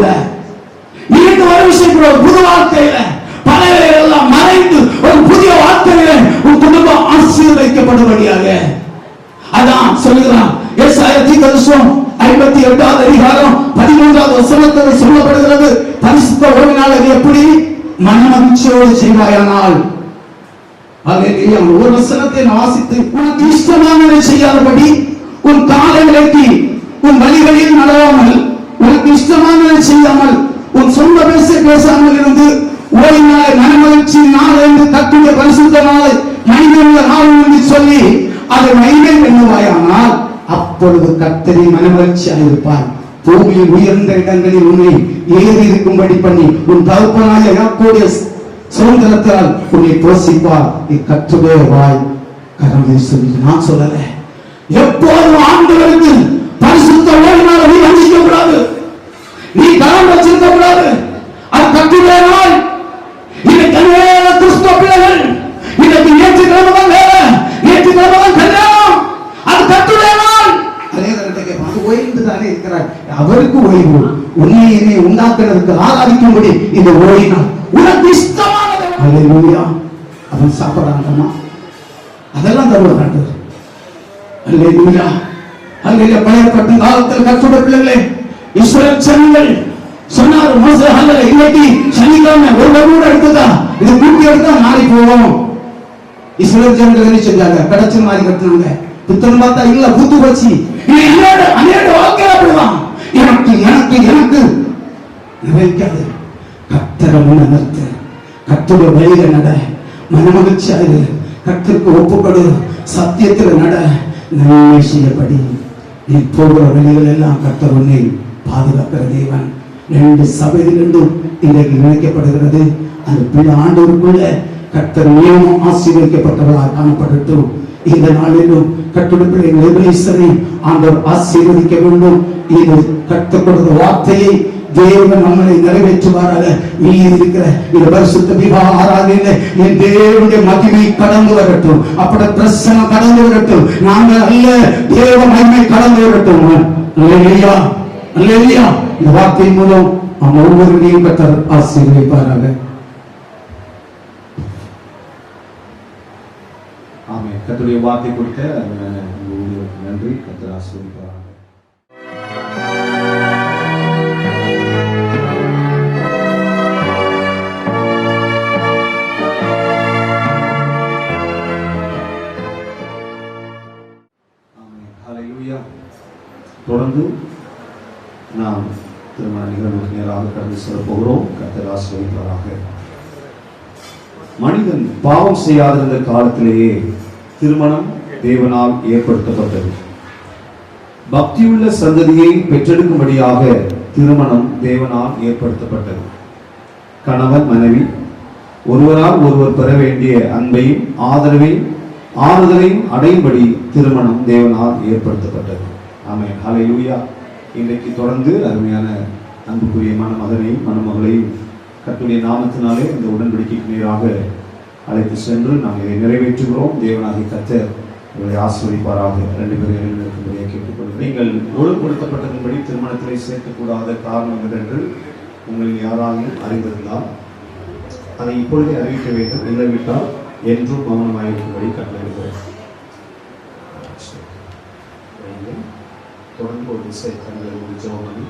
கூட புது வாழ்க்கையில பழைய எல்லாம் மறைந்து ஒரு புதிய வாழ்க்கையில உன் குடும்பம் ஆசீர்வதிக்கப்படும்படியாக அதான் சொல்லுகிறான். ஏசாயா தீர்க்கதரிசனம் 58வது அதிகாரம் 13வது வசனத்தில் சொல்லப்படுகிறது. பரிசுத்த ஓய்வினால் அது எப்படி மனமகிழ்ச்சியோடு செய்வாயானால். ஒரு வசனத்தை வாசித்து உனக்கு இஷ்டமானதை செய்யாதபடி உன் காலை விலக்கி உன் வழிகளில் நடவாமல் உனக்கு இஷ்டமானதை செய்யாமல் உன் சொந்த பேசாமல் இருந்து ஓய்வினாலே மனமகிழ்ச்சி நாள் என்று கட்டுடைய பரிசுத்த நாளை மனிதனுள்ள நாள் என்று சொல்லி அதை மைமை பண்ணுவாயானால் அப்பொழுது கர்த்தரை மனமகிழ்ச்சியாக இருப்பார். பூமியில் உயர்ந்த இடங்களில் உன்னை ஏறி இருக்கும்படி பண்ணி உன் தகப்பனாய யாக்கோபுடைய சுதந்திரத்தால் உன்னை போஷிப்பார். கர்த்தருடைய வாய் கரம் சொல்லி நான் சொல்லல. எப்போதும் ஆண்டவருக்கு பரிசுத்த ஓய்வினால் நீ வஞ்சிக்க கூடாது, நீ கரம் வச்சிருக்க கூடாது. அது கர்த்தருடைய நாள். இன்னைக்கு அநேக கிறிஸ்தவ பிள்ளைகள் இன்னைக்கு ஞாயிற்றுக்கிழமை தான் வேலை, ஞாயிற்றுக்கிழமை தான் கல்யாணம், அது கர்த்தருடைய நாள். ஓய்ந்து தானே இருக்கிறார். அவருக்கு ஓய்வு உன்னை என்னை உண்டாக்குறதுக்கு ஆராதிக்கும்படி இந்த ஓய்வினால் உனக்கு இஷ்டமானது. அல்லேலூயா. அவன் சாப்பிடறாங்கம்மா, அதெல்லாம் தருவார். அல்லேலூயா. அல்லேலூயா. பழைய பட்ட காலத்தில் கர்த்தருடைய பிள்ளைகளே இஸ்ரவேல் ஜனங்கள் சொன்னார் மோசே அல்ல இன்னைக்கு சனிக்கிழமை ஒரு கூட எடுத்துதா இது கூட்டி எடுத்தா நாளை போவோம். இஸ்ரவேல் ஜனங்கள் என்ன செஞ்சாங்க? கடைச்சி மாதிரி கட்டினாங்க. புத்தகம் பார்த்தா இல்ல பூத்து போச்சு. அநேக வாழ்க்கை அப்படிதான். எனக்கு எனக்கு எனக்கு நினைக்காது. கர்த்தரை முன்னிறுத்து, கர்த்தருடைய வழியில நட, மனமகிழ்ச்சியாயிரு, கர்த்தருக்கு ஒப்புக்கொடு, சத்தியத்தில் நட, நன்மை செய்யப்படி. நீ போகிற வழிகள் எல்லாம் கர்த்தர் உன்னை பாதுகாக்கிற தேவன். 2 சபையிலிருந்தும் இன்றைக்கு நினைக்கப்படுகிறது. அந்த பிள்ளை ஆண்டவருக்குள்ள கர்த்தர் நியமம் ஆசீர்வதிக்கப்பட்டவர்களாக காணப்படட்டும். இந்த நாளிலும் கர்த்தருடைய பிள்ளைகளை ஆண்டவர் ஆசீர்வதிக்க வேண்டும். இது கர்த்தர் கொடுத்த வார்த்தையை தேவன் நம்மளை நிறைவேற்றுவாராக. மீதி இருக்கிற இந்த பரிசுத்த விவாக ஆராதனையில என் தேவனுடைய மகிமை கடந்து வரட்டும், அப்படி பிரசனம் கடந்து வரட்டும். நாங்கள் அல்ல, தேவ மகிமை கடந்து வரட்டும். அல்லேலூயா, அல்லேலூயா. இந்த வார்த்தை மூலம் நாம் ஒவ்வொருவரையும் கர்த்தர் ஆசீர்வதிப்பாராக. ஆமென். கர்த்தருடைய வார்த்தை கொடுத்த நன்றி. கர்த்தர் ஆசீர்வதிப்பாராக. தொடர்ந்து நாம் திருமண நிகழ்வுக்கு நேராக கடந்து செல்ல போகிறோம். கர்த்தர் ஆசீர்வதிப்பாராக. மனிதன் பாவம் செய்யாதிருந்த காலத்திலேயே திருமணம் தேவனால் ஏற்படுத்தப்பட்டது. பக்தியுள்ள சந்ததியை பெற்றெடுக்கும்படியாக திருமணம் தேவனால் ஏற்படுத்தப்பட்டது. கணவன் மனைவி ஒருவரால் ஒருவர் பெற வேண்டிய அன்பையும் ஆறுதலையும் அடையும்படி திருமணம் தேவனால் ஏற்படுத்தப்பட்டது. ஆமென். ஹல்லேலூயா. இன்றைக்கு தொடர்ந்து அருமையான அன்புக்குரிய மணமகனையும் மணமகளையும் கர்த்தருடைய நாமத்தினாலே இந்த உடன்படிக்கைக்கு நேராக அழைத்து சென்று நாம் இதை நிறைவேற்றுகிறோம். தேவனாகிய கர்த்தர் உங்களை ஆசீர்வதிப்பாராக. 2 பேரும் எழுந்திருக்கும்படியாக கேட்டுக்கொள்கிறேன். நீங்கள் ஒழுங்குபடுத்தப்பட்டதன்படி திருமணத்திலே சேர்க்கக்கூடாத காரணம் என்று உங்களில் யாராலும் அறிந்திருந்தால் அதை இப்பொழுதே அறிவிக்க வேண்டும். இல்லவிட்டால் என்றும் மௌனமாயிருக்கும்படி கட்டளையிடுகிறேன். தொடர்ந்து ஒரு விஷயத்தை ஜெபம்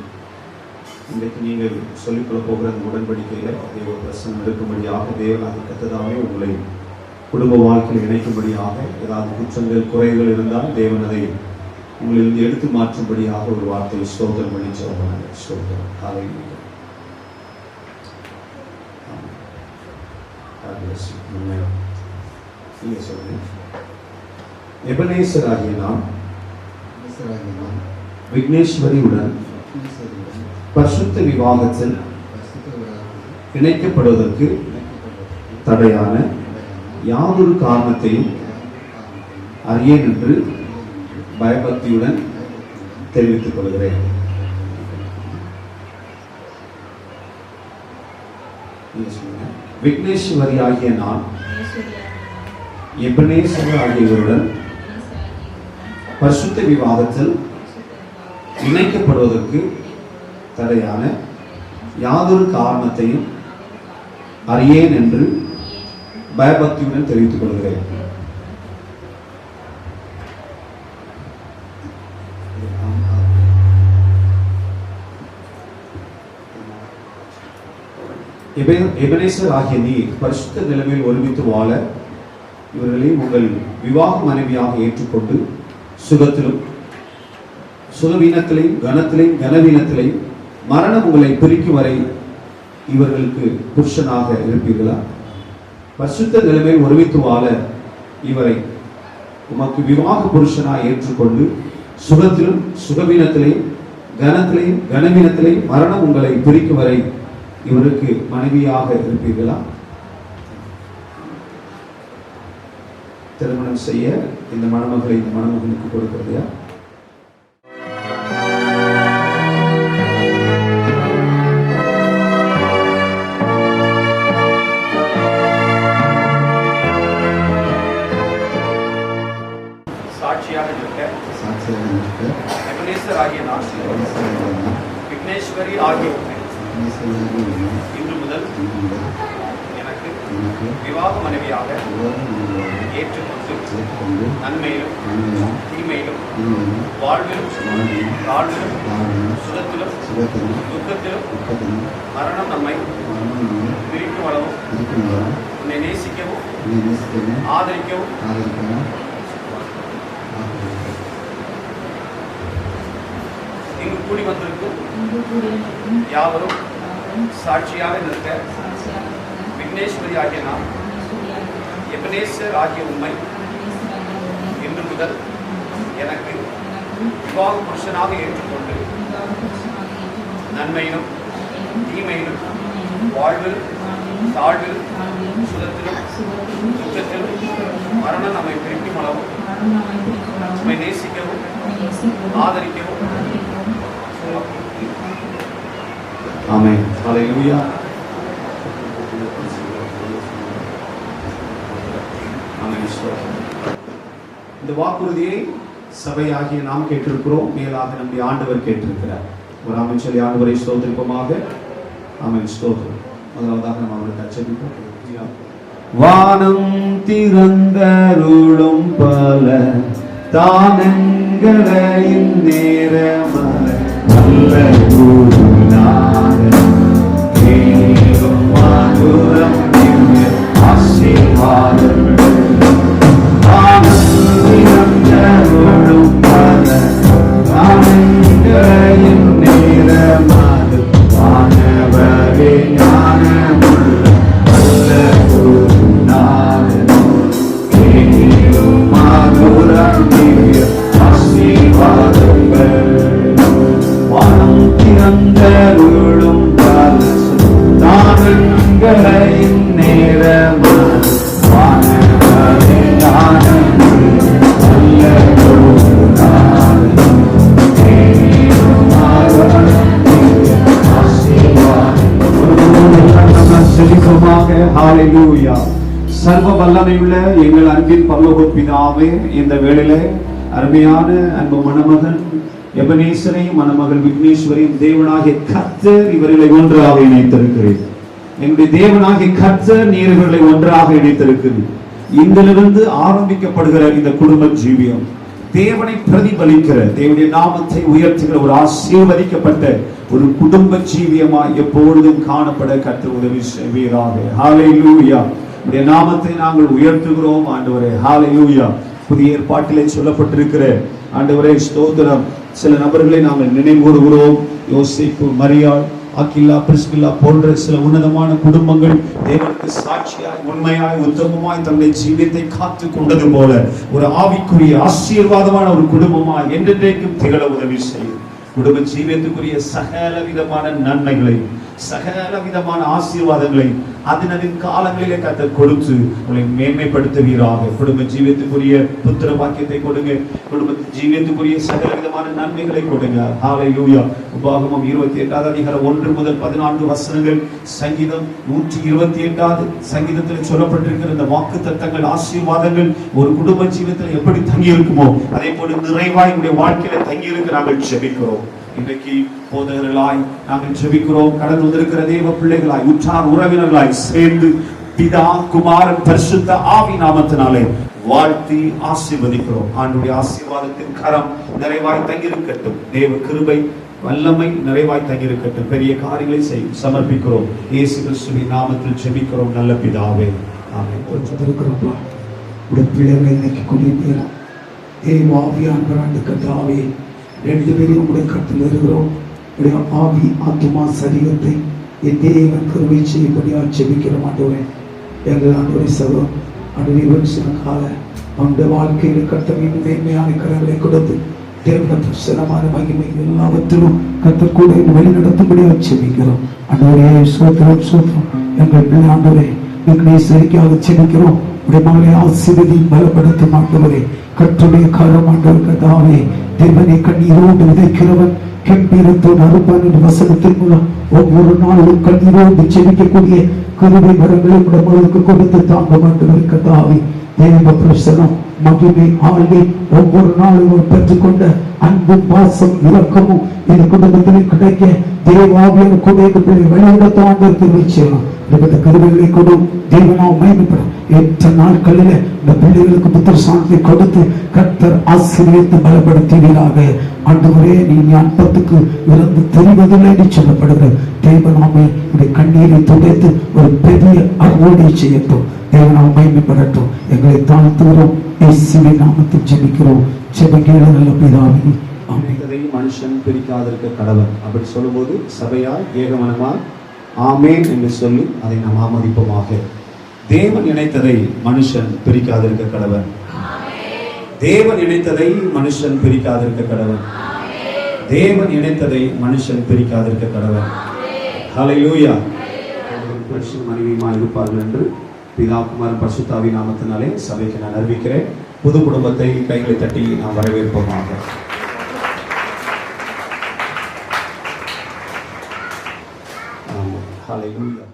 இன்றைக்கு நீங்கள் சொல்லிக்கொள்ள போகிற அந்த உடன்படிக்கையில் தேவ பிரசன்னம் எடுக்கும்படியாக தேவனாகிய கர்த்தராவே உங்களை குடும்ப வாழ்க்கையில் இணைக்கும்படியாக ஏதாவது குற்றங்கள் குறைகள் இருந்தால் தேவன் அதை உங்களிலிருந்து எடுத்து மாற்றும்படியாக ஒரு வார்த்தையை ஸ்தோத்திரம் பண்ணி ஜெபம் ஸ்தோத்திரம். ஹல்லேலூயா. நீங்க சொல்லுங்க. எபனேசராகிய நாம் விக்னேஸ்வரியுடன் பரிசுத்த விவாகத்தில் இணைக்கப்படுவதற்கு தடையான யாதொரு காரணத்தையும் அறியேன் என்று பயபக்தியுடன் தெரிவித்துக் கொள்கிறேன். விக்னேஸ்வரி ஆகிய நான் எபனேசர் ஆகியவருடன் பரிசுத்த விவாதத்தில் இணைக்கப்படுவதற்கு தடையான யாதொரு காரணத்தையும் அறியேன் என்று பயபக்தியுடன் தெரிவித்துக் கொள்கிறேன். எபனேசர் ஆகிய நீர் பரிசுத்த நிலைமையில் ஒருமித்து வாழ இவர்களையும் உங்கள் விவாக மனைவியாக ஏற்றுக்கொண்டு சுகத்திலும் சுகவீனத்திலையும் கனத்திலையும் கனவீனத்திலையும் மரணம் உங்களை பிரிக்கும் வரை இவர்களுக்கு புருஷனாக இருப்பீர்களா? பரிசுத்த நிலைமையில் ஒருமித்து வாழ இவரை உமக்கு விவாக புருஷனாக ஏற்றுக்கொண்டு சுகத்திலும் சுகவீனத்திலையும் கனத்திலையும் கனவீனத்திலையும் மரணம் உங்களை பிரிக்கும் வரை இவருக்கு மனைவியாக இருப்பீர்களா? திருமணம் செய்ய இந்த மணமகளை இந்த மணமகனுக்கு கொடுக்கிறதையா? சாட்சியாக நிற்க எபனேசர் ஆகிய நான் விக்னேஸ்வரி ஆகிய இன்று முதல் எனக்கு விவாக மனைவியாக ஏற்றுக்கொண்டு நன்மையிலும் தீமையிலும் வாழ்விலும் தாழ்விலும் சுகத்திலும் துக்கத்திலும் மரணம் நம்மை பிரிக்கும் அளவும் உன்னை நேசிக்கவும் ஆதரிக்கவும் இங்கு கூடி வந்திருக்கும் யாவரும் சாட்சியாக நிற்க விக்னேஸ்வரி ஆகிய நாம் எபனேசர் ஆகிய உண்மை இன்று முதல் எனக்கு விவாக புருஷனாக ஏற்றுக்கொண்டு நன்மையிலும் தீமையிலும் வாழ்விலும் தாழ்விலும் சுகத்திலும் துக்கத்திலும் மரணம் நம்மை பிரிக்கும் அளவும் நம்மை நேசிக்கவும் ஆதரிக்கவும். ஆமென். ஹல்லேலூயா. இந்த வாக்குறுதியை சபையாகிய நாம் கேட்டிருக்கிறோம். மேலாக நம்முடைய ஆண்டவர் கேட்டிருக்கிறார். ஒரு ஆமென் சொல்லி ஆண்டவரை ஸ்தோத்திரிப்போமாக. ஆமென். ஸ்தோத்திரம். முதலாவதாக நாம் அவருக்கு அச்சரிப்போம். வானம் திறந்தருளும் பல தானங்களையும் நேரமல நல்ல குருநாதன் மேலும் மதுரம் திவ்ய ஆசீர்வாதம் வானம் திறந்தருளும் பல தானங்கள் வல்லமையுள்ள எங்கள் அன்பின் பரலோக பிதாவே, இந்த வேளையிலே அருமையான அன்பு மணமகன் எபனேசரையும் மணமகள் விக்னேஸ்வரையும் தேவனாகிய கர்த்தர் இவர்களை ஒன்றாக இணைத்திருக்கிறேன். எங்களுடைய தேவனாகிய கர்த்தர் நீர் இவர்களை ஒன்றாக இணைத்திருக்கிறேன். இதிலிருந்து ஆரம்பிக்கப்படுகிற இந்த குடும்ப ஜீவியம் தேவனை பிரதிபலிக்கிற, தேவனுடைய நாமத்தை உயர்த்துகிற ஒரு ஆசீர்வதிக்கப்பட்ட ஒரு குடும்ப ஜீவியமாய் எப்பொழுதும் காணப்பட கர்த்தர் உதவி செய்வீராக. ஹல்லேலூயா. உம்முடைய நாமத்தை நாங்கள் உயர்த்துகிறோம் ஆண்டவரே. ஹல்லேலூயா. புதிய ஏற்பாட்டிலே சொல்லப்பட்டிருக்கிற ஆண்டவரே ஸ்தோத்திரம். சில நபர்களை நாங்கள் நினைவு கூறுகிறோம். யோசேப்பு, மரியாள், அகிலா, பிரிஸ்கில்லா போன்ற சில உன்னதமான குடும்பங்கள் தேவனுக்கு சாட்சியாய் உண்மையாய் உத்தமமாய் தங்களுடைய ஜீவியத்தை காத்து கொண்டது போல ஒரு ஆவிக்குரிய ஆசீர்வாதமான ஒரு குடும்பமாய் என்றென்றைக்கும் திகழ உதவி செய்யும். குடும்ப ஜீவியத்துக்குரிய சகல விதமான நன்மைகளை, சகல விதமான ஆசீர்வாதங்களை அதனின் காலங்களிலே கர்த்தர் கொடுத்து உங்களை மேன்மைப்படுத்துவீராக. குடும்ப ஜீவியத்துக்குரிய புத்திர பாக்கியத்தை கொடுங்க. குடும்ப ஜீவியத்துக்குரிய சகல விதமான நன்மைகளை கொடுங்க. ஹல்லேலூயா. உபாகமம் 28 அதிகாரம் 1 முதல் 14 வசனங்கள், சங்கீதம் 128 சங்கீதத்தில் சொல்லப்பட்டிருக்கிற இந்த வாக்கு தத்தங்கள், ஆசீர்வாதங்கள் ஒரு குடும்ப ஜீவியத்தில் எப்படி தங்கி இருக்குமோ அதே போல நிறைவாய் உங்களுடைய வாழ்க்கையில தங்கி இருக்க நாங்கள் ஜெபிக்கிறோம். இன்றைக்கு போதகர்களாய் நாங்கள் ஜெபிக்கிறோம். கடந்து வந்திருக்கிற தேவ பிள்ளைகளாய், உற்றார் உறவினர்களாய் சேர்ந்து பிதா, குமாரன், பரிசுத்த ஆவி நாமத்தினாலே வாழ்த்தி ஆசீர்வதிக்கிறோம். ஆண்டவருடைய ஆசீர்வாதத்தின் கரம் நிறைவாய் தங்கியிருக்கட்டும். தேவ கிருபை வல்லமை நிறைவாய் தங்கியிருக்கட்டும். பெரிய காரியங்களை செய்யும் சமர்ப்பிக்கிறோம். இயேசு கிறிஸ்துவின் நாமத்தில் ஜெபிக்கிறோம் நல்ல பிதாவே. ஆமென். இருக்கிறோம்ப்பா, உடைய பிள்ளைகளை இன்னைக்கு கொண்டிருக்கிறோம். ஆவியானவரான கர்த்தாவே, 2 பேரையும் உடைய கருத்தில் இருக்கிறோம். உடைய ஆவி, ஆத்துமா, சரீரத்தை என் தேவன் கருவை செய்யப்படியாக ஜெபிக்கிற ஆண்டவரே. எங்கள் ஆண்டவரை சகோ ஆண்டவரே சில கால அவனுடைய வாழ்க்கையில் கர்த்தரின் மேன்மையான கரங்களை கொடுத்து தேவன பிரசனமான மகிமை எல்லாவற்றிலும் கர்த்தர் கூட வழி நடத்தும்படியாக ஜெபிக்கிறோம். ஆண்டவரே சோத்திரம் சோத்திரம். எங்கள் பிள்ளை ஆண்டவரே விக்னேஸ்வரிக்காக ஜெபிக்கிறோம். உடைய மகளை ஆசீர்வதி பலப்படுத்தும் ஆண்டவரே. கர்த்தருடைய கரம் ஆண்டவர் கர்த்தாவே, தேவனை கண்ணீரோடு விதைக்கிறவன் கெம்பீரத்தோடு அறுப்பான் என்ற வசனத்தின் மூலம் ஒவ்வொரு நாளும் கண்ணீரோடு ஜெபிக்கக்கூடிய கருவை வரங்களை உடம்புகளுக்கு கொடுத்து தாங்க ஆண்டவர் கர்த்தாவே. தேவ பிரசனம், மகிமை, ஆள்கை ஒவ்வொரு நாளும் பெற்றுக்கொண்ட அன்பும் பாசம் இரக்கமும் இந்த குடும்பத்திலே கிடைக்க தேவாவியான கூட வழிநடத்த ஆண்டவர் செய்யலாம். கருவிகளை கொடு தேவனாக மகிமைப்படும். எத்த நாட்களில் இந்த பிள்ளைகளுக்கு புத்திர சாந்தி கொடுத்து கர்த்தர் ஆசீர்வதித்து பலப்படுத்துவீராக. ஆண்டவரே, நீ ஞானத்துக்கு இறந்து தெரிவதில்லை என்று சொல்லப்படுகிற தேவனாமை உடைய கண்ணீரை துடைத்து ஒரு பெரிய அறுவடை செய்யட்டும். தேவனாக மகிமைப்படட்டும். எங்களை தாழ்த்துகிறோம். இயேசுவின் நாமத்தில் ஜெபிக்கிறோம். ஜெபங்கேள நல்ல பிதாவே. ஆமென். மனுஷன் பிரிக்காதிருக்க கடவன் அப்படி சொல்லும்போது சபையாய் ஏகமனமாய் ஆமேன் என்று சொல்லி அதை நாம் ஆமதிப்போமாக. தேவன் இணைத்ததை மனுஷன் பிரிக்காதிருக்க கடவன். தேவன் இணைத்ததை மனுஷன் பிரிக்காதிருக்க கடவன். தேவன் இணைத்ததை மனுஷன் பிரிக்காதிருக்க கடவன். ஹல்லேலூயா. புருஷன் மனைவியுமாய் இருப்பார்கள் என்று பிதா, குமாரன், பரிசுத்த ஆவி நாமத்தினாலே சபைக்கு நான் அறிவிக்கிறேன். புது குடும்பத்தை கைகளை தட்டி நாம் வரவேற்போமாக. Hallelujah.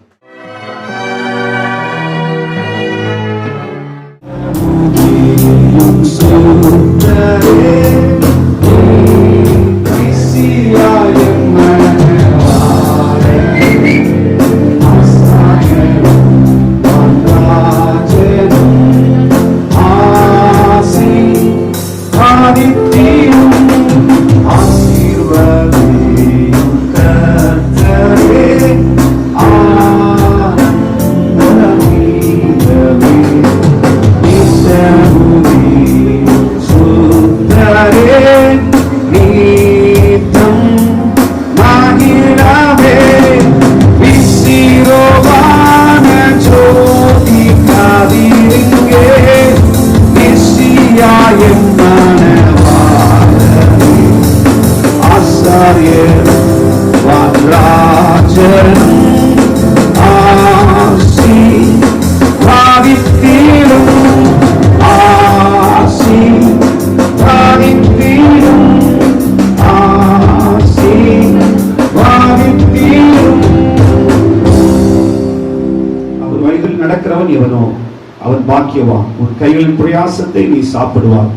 பாக்கியவான். உன் கைகளின் பிரயாசத்தை நீ சாப்பிடுவாய்.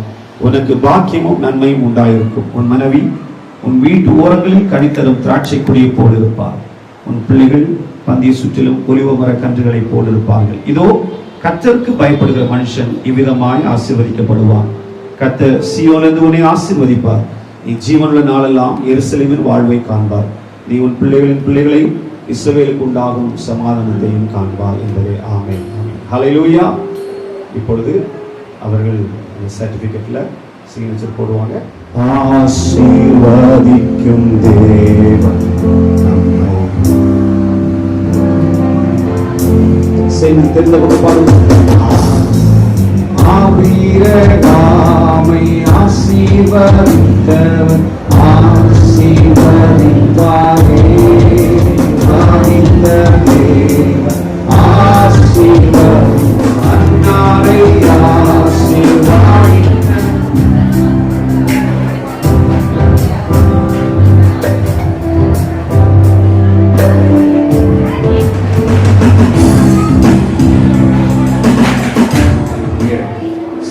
உனக்கு பாக்கியமும் நன்மையும் உண்டாயிருக்கும். உன் மனைவி உன் வீட்டு ஓரங்களில் கனித்தரும் திராட்சை கொடியை போல் இருப்பார். உன் பிள்ளைகள் பந்திய சுற்றிலும் ஒலிவ மர கன்றுகளை போல் இருப்பார்கள். இதோ கர்த்தருக்கு பயப்படுகிற மனுஷன் இவ்விதமாய் ஆசீர்வதிக்கப்படுவான். கர்த்தர் சீயோனிலிருந்து உன்னை ஆசீர்வதிப்பார். நீ ஜீவனுள்ள நாளெல்லாம் எருசலேமின் வாழ்வை காண்பார். நீ உன் பிள்ளைகளின் பிள்ளைகளை இஸ்ரவேலுக்கு உண்டாகும் சமாதானத்தையும் காண்பார் என்பதே. ஆமென். ஹல்லேலூயா. இப்பொழுது அவர்கள் சர்டிபிகேட்ல சிக்னேச்சர் போடுவாங்க. ஆசீர்வதிக்கும் தேவன் நம்மை சேர்ந்து தெரிந்தவங்க பாருங்க. ஆபீரகாமை ஆசீர்வதித்தவன் ஆசீர்வதிப்பாரே. ஆதித்த தேவன் ஆசீர்வதி அன்னாரை ஆசீர்வதி.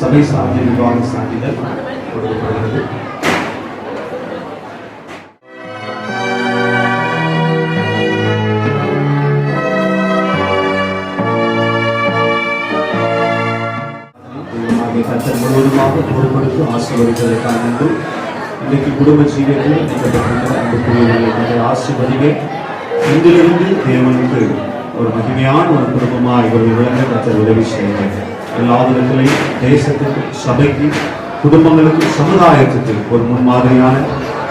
சபை சார்ந்த நிர்வாக சான்றிதழ் கொடுக்கப்படுகிறது. கர்த்தர் முழுவதுமாக பொறுப்படுத்தி ஆசீர்வதிப்பதற்காக நன்றி. இன்றைக்கு குடும்ப ஜீவியத்தில் இணைக்கப்பட்டிருக்கிற அன்புக்குரியவர்களை ஆசீர்வதிவே. இன்றிலிருந்து தேவனுக்கு ஒரு மகிமையான ஒரு குடும்பமாக இவர்கள் விளங்க கர்த்தர் உதவி செய்கிறார். எல்லா விதத்திலையும் தேசத்துக்கு, சபைக்கு, குடும்பங்களுக்கு, சமுதாயத்துக்கு ஒரு முன்மாதிரியான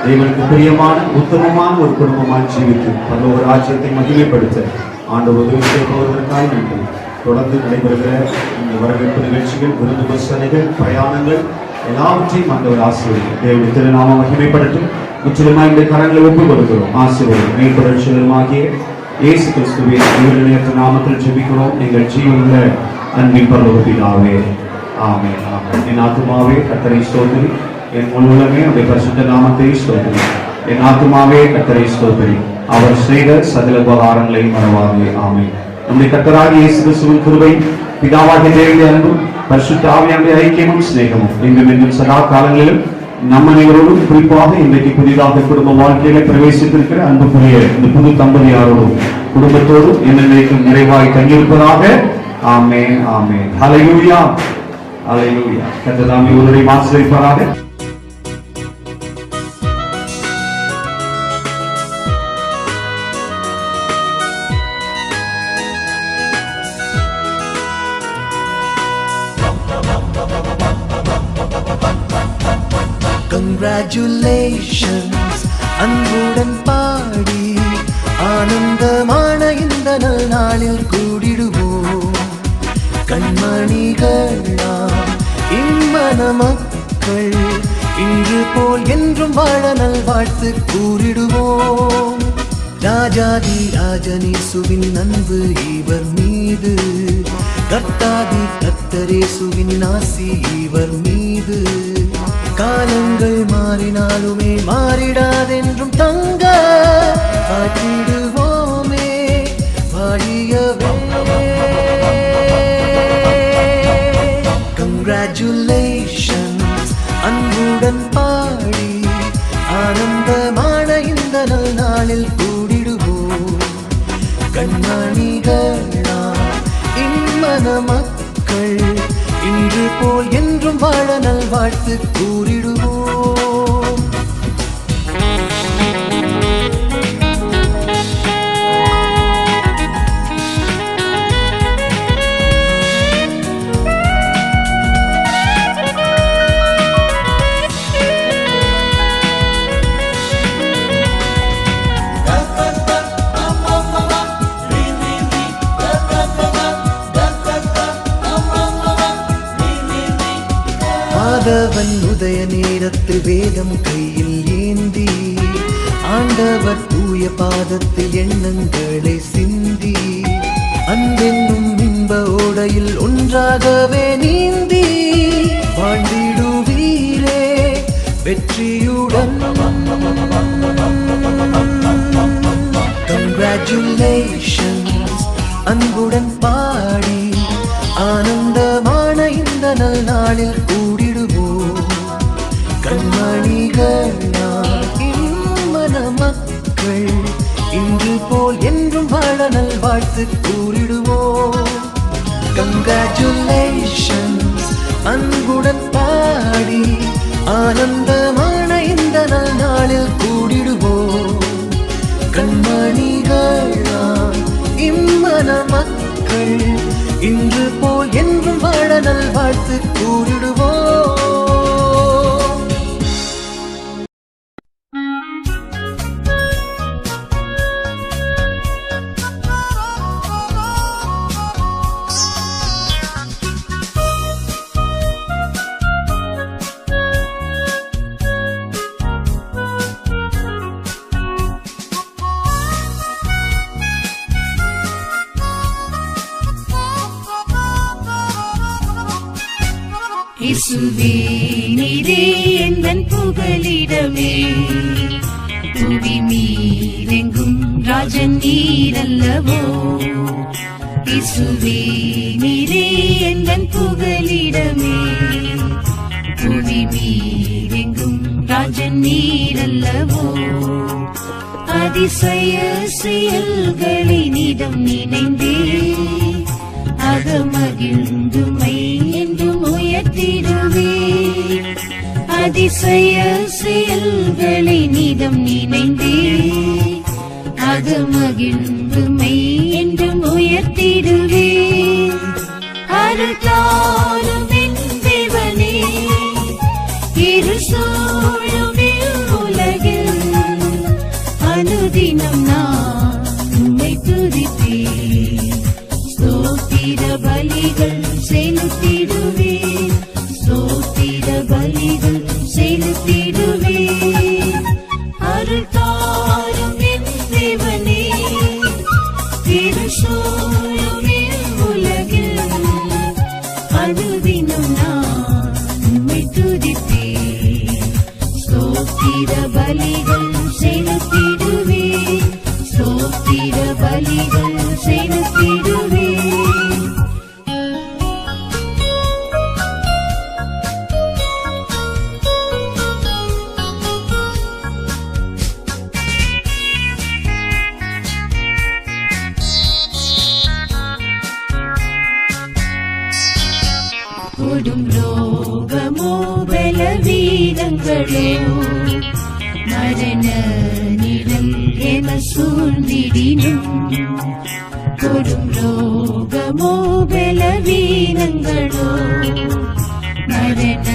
தேவனுக்கு பிரியமான உத்தமமான ஒரு குடும்பமாக ஜீவித்து பரலோக ராஜ்யத்தை மகிமைப்படுத்த ஆண்டவர் உதவி செய்வதற்காக நன்றி. தொடர்ந்து நடைபெறுகிற இந்த வரவேற்பு நிகழ்ச்சிகள், விருந்து பசனைகள், பிரயாணங்கள் எல்லாவற்றையும் ஆண்டவர் ஆசீர்வதிக்கும். தேவனுடைய திருநாமம் மகிமைப்படட்டும். முற்றிலுமாய் இந்த கரங்களை ஒப்புக் கொடுக்கிறோம். ஆசீர்வாதம் மீட்பரட்சகருமாகிய இயேசு கிறிஸ்துவின் உயிரிழந்த நாமத்தில் ஜெபிக்கிறோம் எங்கள் ஜீவனுள்ள அன்பின் பரலோக பிதாவே. ஆமென். ஆமென். என் ஆத்துமாவே கர்த்தரை ஸ்தோத்திரி. என் முழு உள்ளமே அவருடைய பரிசுத்த நாமத்தை ஸ்தோத்திரி. என் ஆத்துமாவே கர்த்தரை ஸ்தோத்திரி. அவர் செய்த சகல உபகாரங்களை மறவாதே. ஆமென். நம்முடைய கர்த்தராகிய இயேசு கிறிஸ்துவின் கிருபை, பிதாவாகிய தேவனுடைய அன்பும் பரிசுத்த ஆவியானுடைய ஐக்கியமும் சிநேகமும் இன்றும் இன்னும் சதா காலங்களிலும் நம்ம அனைவரோடும், குறிப்பாக இன்றைக்கு புதிதாக குடும்ப வாழ்க்கையில பிரவேசித்திருக்கிற அன்புக்குரிய இந்த புது தம்பதியாரோடும் குடும்பத்தோடும் என்னென்னைக்கும் நிறைவாய் தங்கியிருப்பதாக. ஆமென். ஆமென். ஹல்லேலூயா. ஹல்லேலூயா. கர்த்தர் தாமே உங்களுடைய ஆசீர்வதிப்பாராக. Congratulations, அன்புடன் பாடி ஆனந்தமான இந்த நாளில் கூடிடுவோம். கண்மணிகளாம் இம்மன மக்கள் இன்று போல் என்றும் வாழ நல்வாழ்த்து கூறிடுவோம். ராஜாதி ராஜனேசுவின் அன்பு இவர் மீது, கர்த்தாதி கர்த்தரேசுவின் ஆசி இவர் மீது. காலங்கள் மாறினாலுமே மாறிடாதென்றும் தங்க காட்டிடுவோமே வாழியவே. Congratulations, அன்புடன் பாடி ஆனந்தமான இந்த நாளில் கூடிடுவோம். கண்மணிகளா இம்மன மக்கள் இன்று போல் என்றும் வாழ நல்வாழ்த்து கூறிடுவோம். ஆண்டவன் உதய நேரத்தில் வேதம் கையில் ஏந்தி, ஆண்டவர் தூய பாதத்தில் எண்ணங்களை சிந்தி, அன்பென்னும் இன்ப ஓடையில் ஒன்றாகவே நீந்தி வாழ்ந்திடுவீரே வெற்றியுடன். Congratulations, அன்புடன் பாடி ஆனந்தமா நல் நாளில் கூடிடுவோம். கண்மணிகள் மன மக்கள் இன்று போல் என்றும் வாழ நல் வாழ்த்து கூறிடுவோம். கங்க்ராச்சுலேஷன்ஸ் அன்புடன் பாடி ஆனந்தமான இந்த நல் நாளில் கூடிடுவோம். கண்மணிகள் இம்மன மக்கள் இன்று போல் என்றும் வாழ நல் வாழ்த்து கூறிடுவோம். இயேசுவே நீரே எந்தன் புகலிடமே, புவி மீதெங்கும் ராஜன் நீரல்லவோ. இயேசுவே நீரே எந்தன் புகலிடமே, புவி மீதெங்கும் ராஜன் நீரல்லவோ. அதிசய செயல்களை நிதம் நினைந்தே அகமகிழ்ந்துமை என்றும் உயர்த்திடுவே. அதிசய செயல்களை நிதம் நினைந்தே அகமகிழ்ந்துமை என்றும் உயர்த்திடுவே. அருள்தாரும் என் தேவனே, இருள் சூழும் உலகில் அனுதினம் நான் உம்மை துதிப்பேன். ஸ்தோத்திர பலிகள் செலுத்திடுவே, ஸ்தோத்திர பலிகள் செலுத்திடுவே. அருள் தாரும் என் தேவனே, இருள் சூழும் உலகில் அனுதினம் நான் உம்மை துதிப்பேன். ஸ்தோத்திர பலிகள் செலுத்திடுவே, ஸ்தோத்திர பலிகள் செலுத்திடுவே. கொடும் ரோகமோ பலவீனங்களோ மரண நிழல் என சூழ்ந்திடினும், கொடும் ரோகமோ பலவீனங்களோ மரண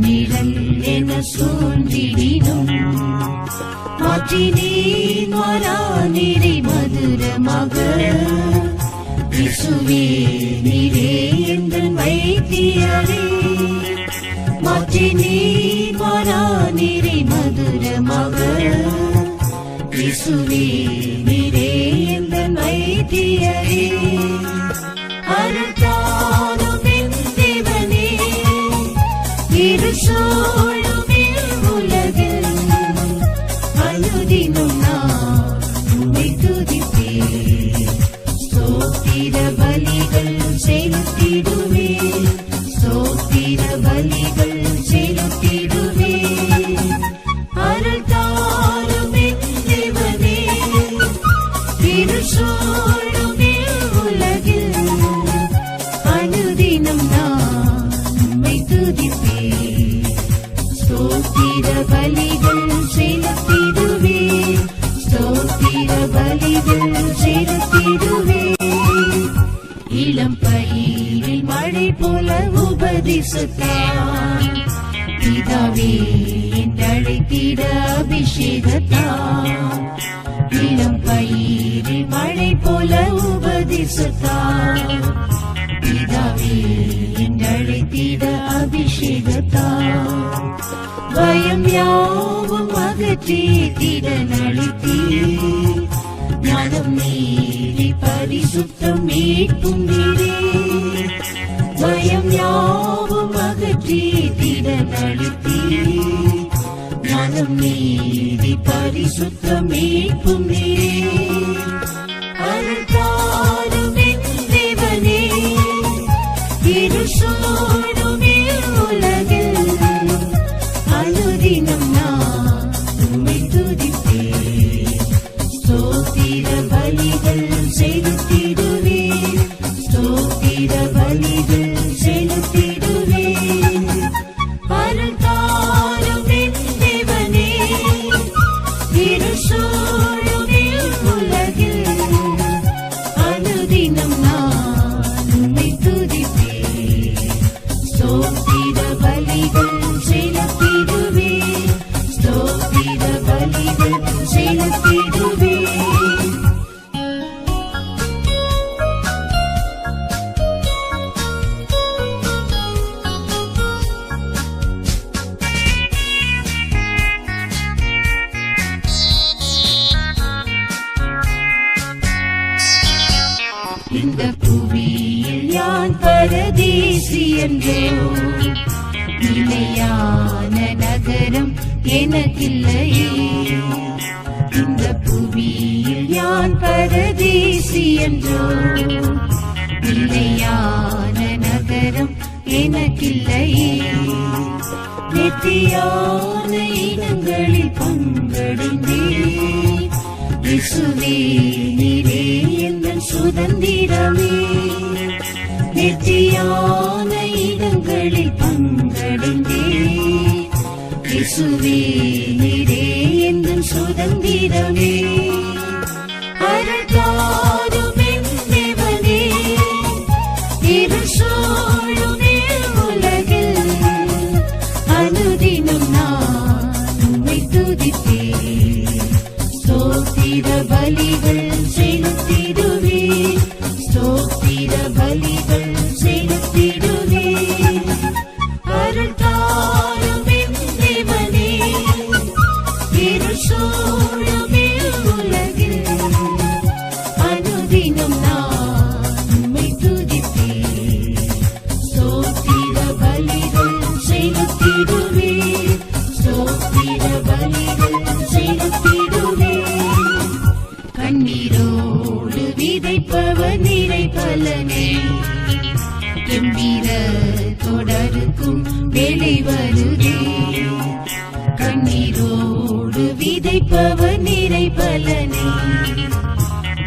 நிழல் என சூழ்ந்திடினும், மாற்றி நீர் மாறானிரை மதுரமாக. இயேசுவே நீரே எந்தன் வைத்தியரே, மாற்றி நீர் மாறானிரை மதுரமாக. இயேசுவே நீரே எந்தன் வைத்தியரே. அருள் தாரும் என் தேவனே, இருள் சூழும் உலகில் அனுதினம் நான் உம்மை துதிப்பேன். ஸ்தோத்திர பலிகள் செலுத்திடுவே, ஸ்தோத்திர பலிகள் செலுத்திடுவே. அருள் தாரும் என் தேவனே, இருள் சூழும் உலகில் அனுதினம் நான் உம்மை துதிப்பேன். ஸ்தோத்திர பலிகள் செலுத்திடுவே, ஸ்தோத்திர பலிகள் செலுத்திடுவே. இளம் பயிரில் மழை போல உபதேசத்தான் பிதாவே என்றழைத்திட அபிஷேகத்தான். இளம் பயிரில் மழை போல உபதேசத்தான் பிதாவே என்றழைத்திட அபிஷேகத்தான். பயம் யாவும் அகற்றி திடனளித்தீர், ஞானம் நீதி பரிசுத்தம் மீட்பும் நீரே. பயம் யாவும் அகற்றி திடனளித்தீர், ஞானம் நீதி பரிசுத்தம் மீட்பும் நீரே. அருள் தாரும் என் தேவனே, இருள் சூழுமே உலகில் அனுதினம் நான் உம்மை துதிப்பேன். ஸ்தோத்திர பலிகள் செலுத்திடுவேன். ஸ்தோத்திர பலிகள் செலுத்திடுவேன். அருள் தாரும் என் தேவனே, இருள் சூழுமே உலகில் அனுதினம் நான் உம்மை துதிப்பேன். ஸ்தோத்திர பலிகள் செலுத்திடுவேன். ஸ்தோத்திர பலிகள் செலுத்திடுவேன். இந்த புவியில் யான் பரதேசி என்றோ, நிலையான நகரம் எனக்கில்லையே. இந்த புவியில் யான் பரதேசி என்றோ, நிலையான நகரம் எனக்கில்லையே. நித்தியான இடங்களில் பங்கடைந்தேன். இயேசுவே நீரே எங்கள் சுதந்திரமே. நித்தியான இடங்களில் பங்கடைந்தேன். இயேசுவே நீரே எங்கள் சுதந்திரமே. அருள் தாரும் என் தேவனே, இருள் சூழுமே உலகில் அனுதினம் நான் உம்மை துதிப்பேன். ஸ்தோத்திர பலிகள் செலுத்திடுவேன். ஸ்தோத்திர பலிகள் செலுத்திடுவேன். அருள் தாரும் என் தேவனே, இருள் சூழுமே உலகில் அனுதினம் நான் உம்மை துதிப்பேன். ஸ்தோத்திர பலிகள் செலுத்திடுவேன். ஸ்தோத்திர பலிகள் செலுத்திடுவேன். கண்ணீரோடு விதைப்பவர் நிறை பலனே, கம்பீர தொடருக்கும் வேலை வருதே. கண்ணீரோடு விதைப்பவர் நிறை பலனே,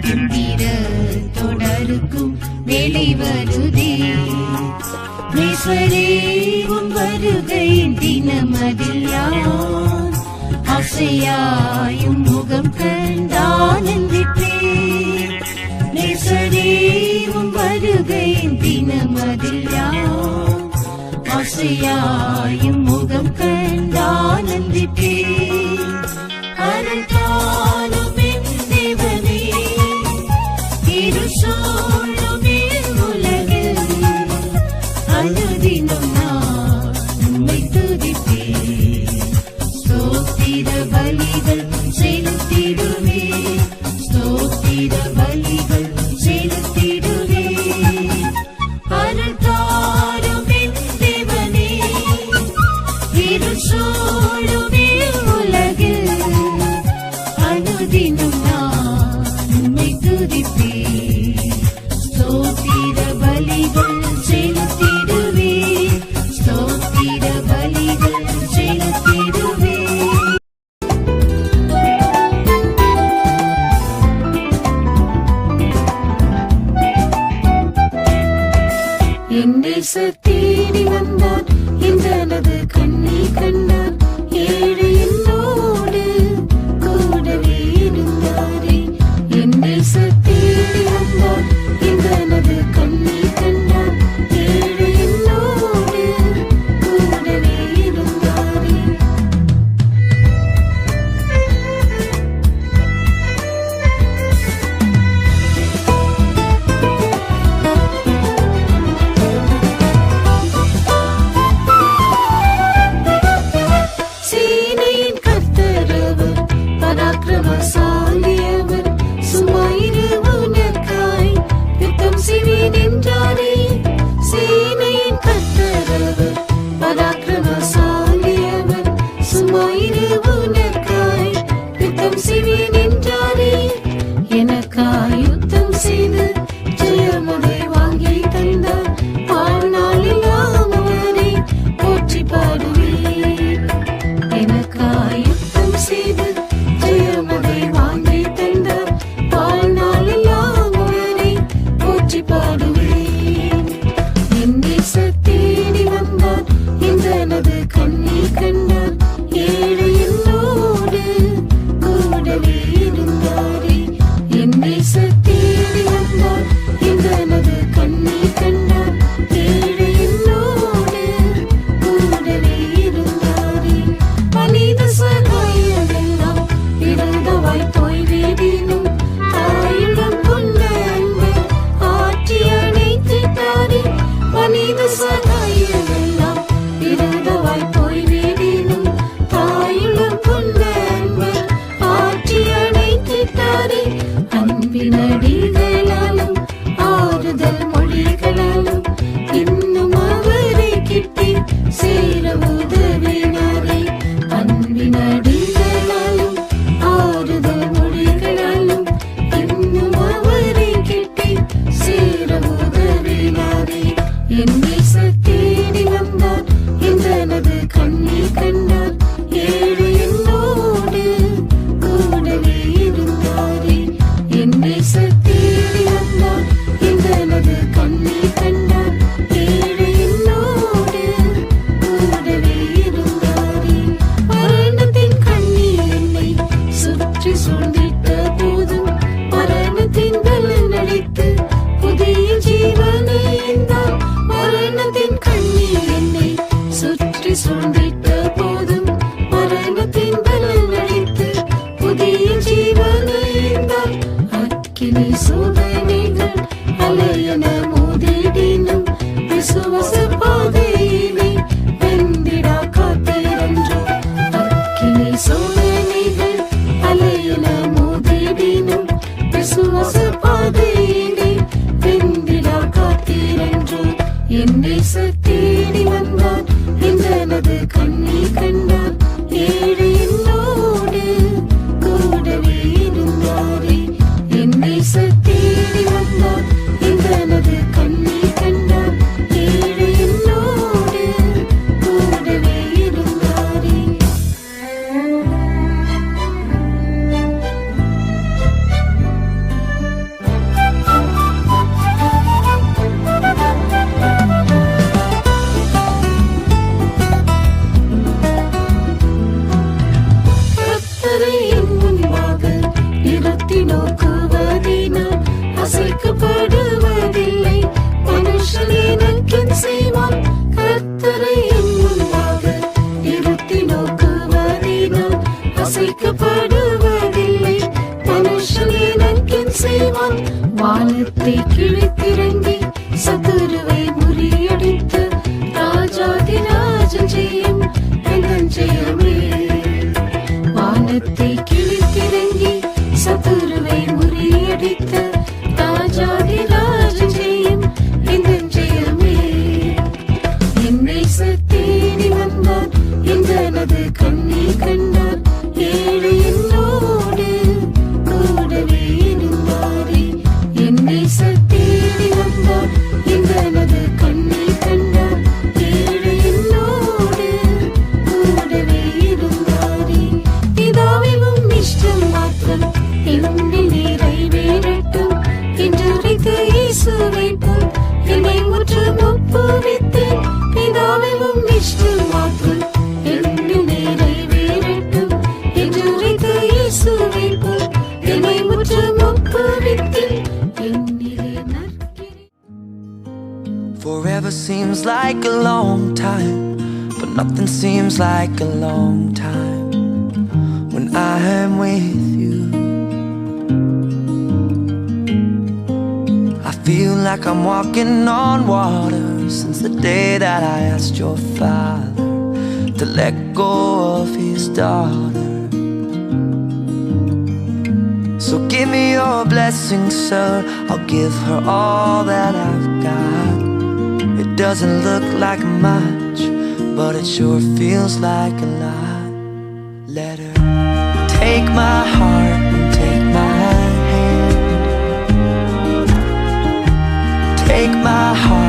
கம்பீர தொடருக்கும் வேலை வருதே. நேசரே உம் வருகையின் தினமதில் யான் ஆசையாயும் முகம் கண்டானந்திப்பேன். நேசரே உம் வருகையின் தினமதில் யான் ஆசையாயும் முகம் கண்டானந்திப்பேன். அருள் தாரும் என் தேவனே, இருள் சூழுமே உலகில் அனுதினம் நான் உம்மை துதிப்பேன். ஸ்தோத்திர பலிகள் செலுத்திடுவேன். ஸ்தோத்திர பலிகள் செலுத்திடுவேன். அருள் தாரும் என் தேவனே, இருள் சூழுமே உலகில் அனுதினம் நான் உம்மை துதிப்பேன். ஸ்தோத்திர பலிகள் செலுத்திடுவேன். ஸ்தோத்திர பலிகள் செலுத்திடுவேன். என் நேசர் தேடி வந்தார், என்றனது கண்ணை கண்டார். ஏழை என்னோடு கூடவே இருந்தாரே. என் நேசர் தேடி வந்தார், என்றனது கண்ணை கண்டார். ஏழை என்னோடு கூடவே இருந்தாரே. சேனையின் கர்த்தரவர், பராக்கிரமசாலியவர். சும்மாயிரு உனக்காய் யுத்தம் செய்வேன் என்றாரே. சேனையின் கர்த்தரவர், பராக்கிரமசாலியவர். சும்மாயிரு உனக்காய் யுத்தம் செய்வேன் என்றாரே. எனக்காய் யுத்தம் செய்து ஜெயமதை வாங்கி தந்தார். வாழ்நாளில் வானத்தை கிழித்திறங்கி சத்துருவை முறியடித்து ராஜாதிராஜன் செய்யும் எந்தன் ஜெயமே. வானத்தை கிழித்திறங்கி சத்துருவை முறியடித்து ராஜாதிராஜன் செய்யும் எந்தன் ஜெயமே. என்னை தேடி வந்தார் எந்தனது கண்ணை கண்டார் ஏழை என்னோடு கூடவே இருந்தாரே. என்னை தேடி வந்தார் எந்தனது கண்ணை கண்டார் ஏழை என்னோடு கூடவே இருந்தாரே. பிதாவிலும் இஷ்டம் மாத்திரம் என்னில் நிறைவேறட்டும் என்றுரைத்து இயேசுவை போல் என்னை முற்றும் ஒப்புவித்தேன். பிதாவிலும் இஷ்டம் மாத்திரம் என்னில் நிறைவேறட்டும் என்றுரைத்து இயேசுவை போல் என்னை முற்றும் ஒப்புவித்தேன். என்னிலே நற்கிரி. Forever seems like a long time, but nothing seems like a long time when I am with you. I feel like I'm walking on water since the day that I asked your father to let go of his daughter. So give me your blessing, sir. I'll give her all that I've got. It doesn't look like much, but it sure feels like a lot. Let her take my heart and take my hand. Take my heart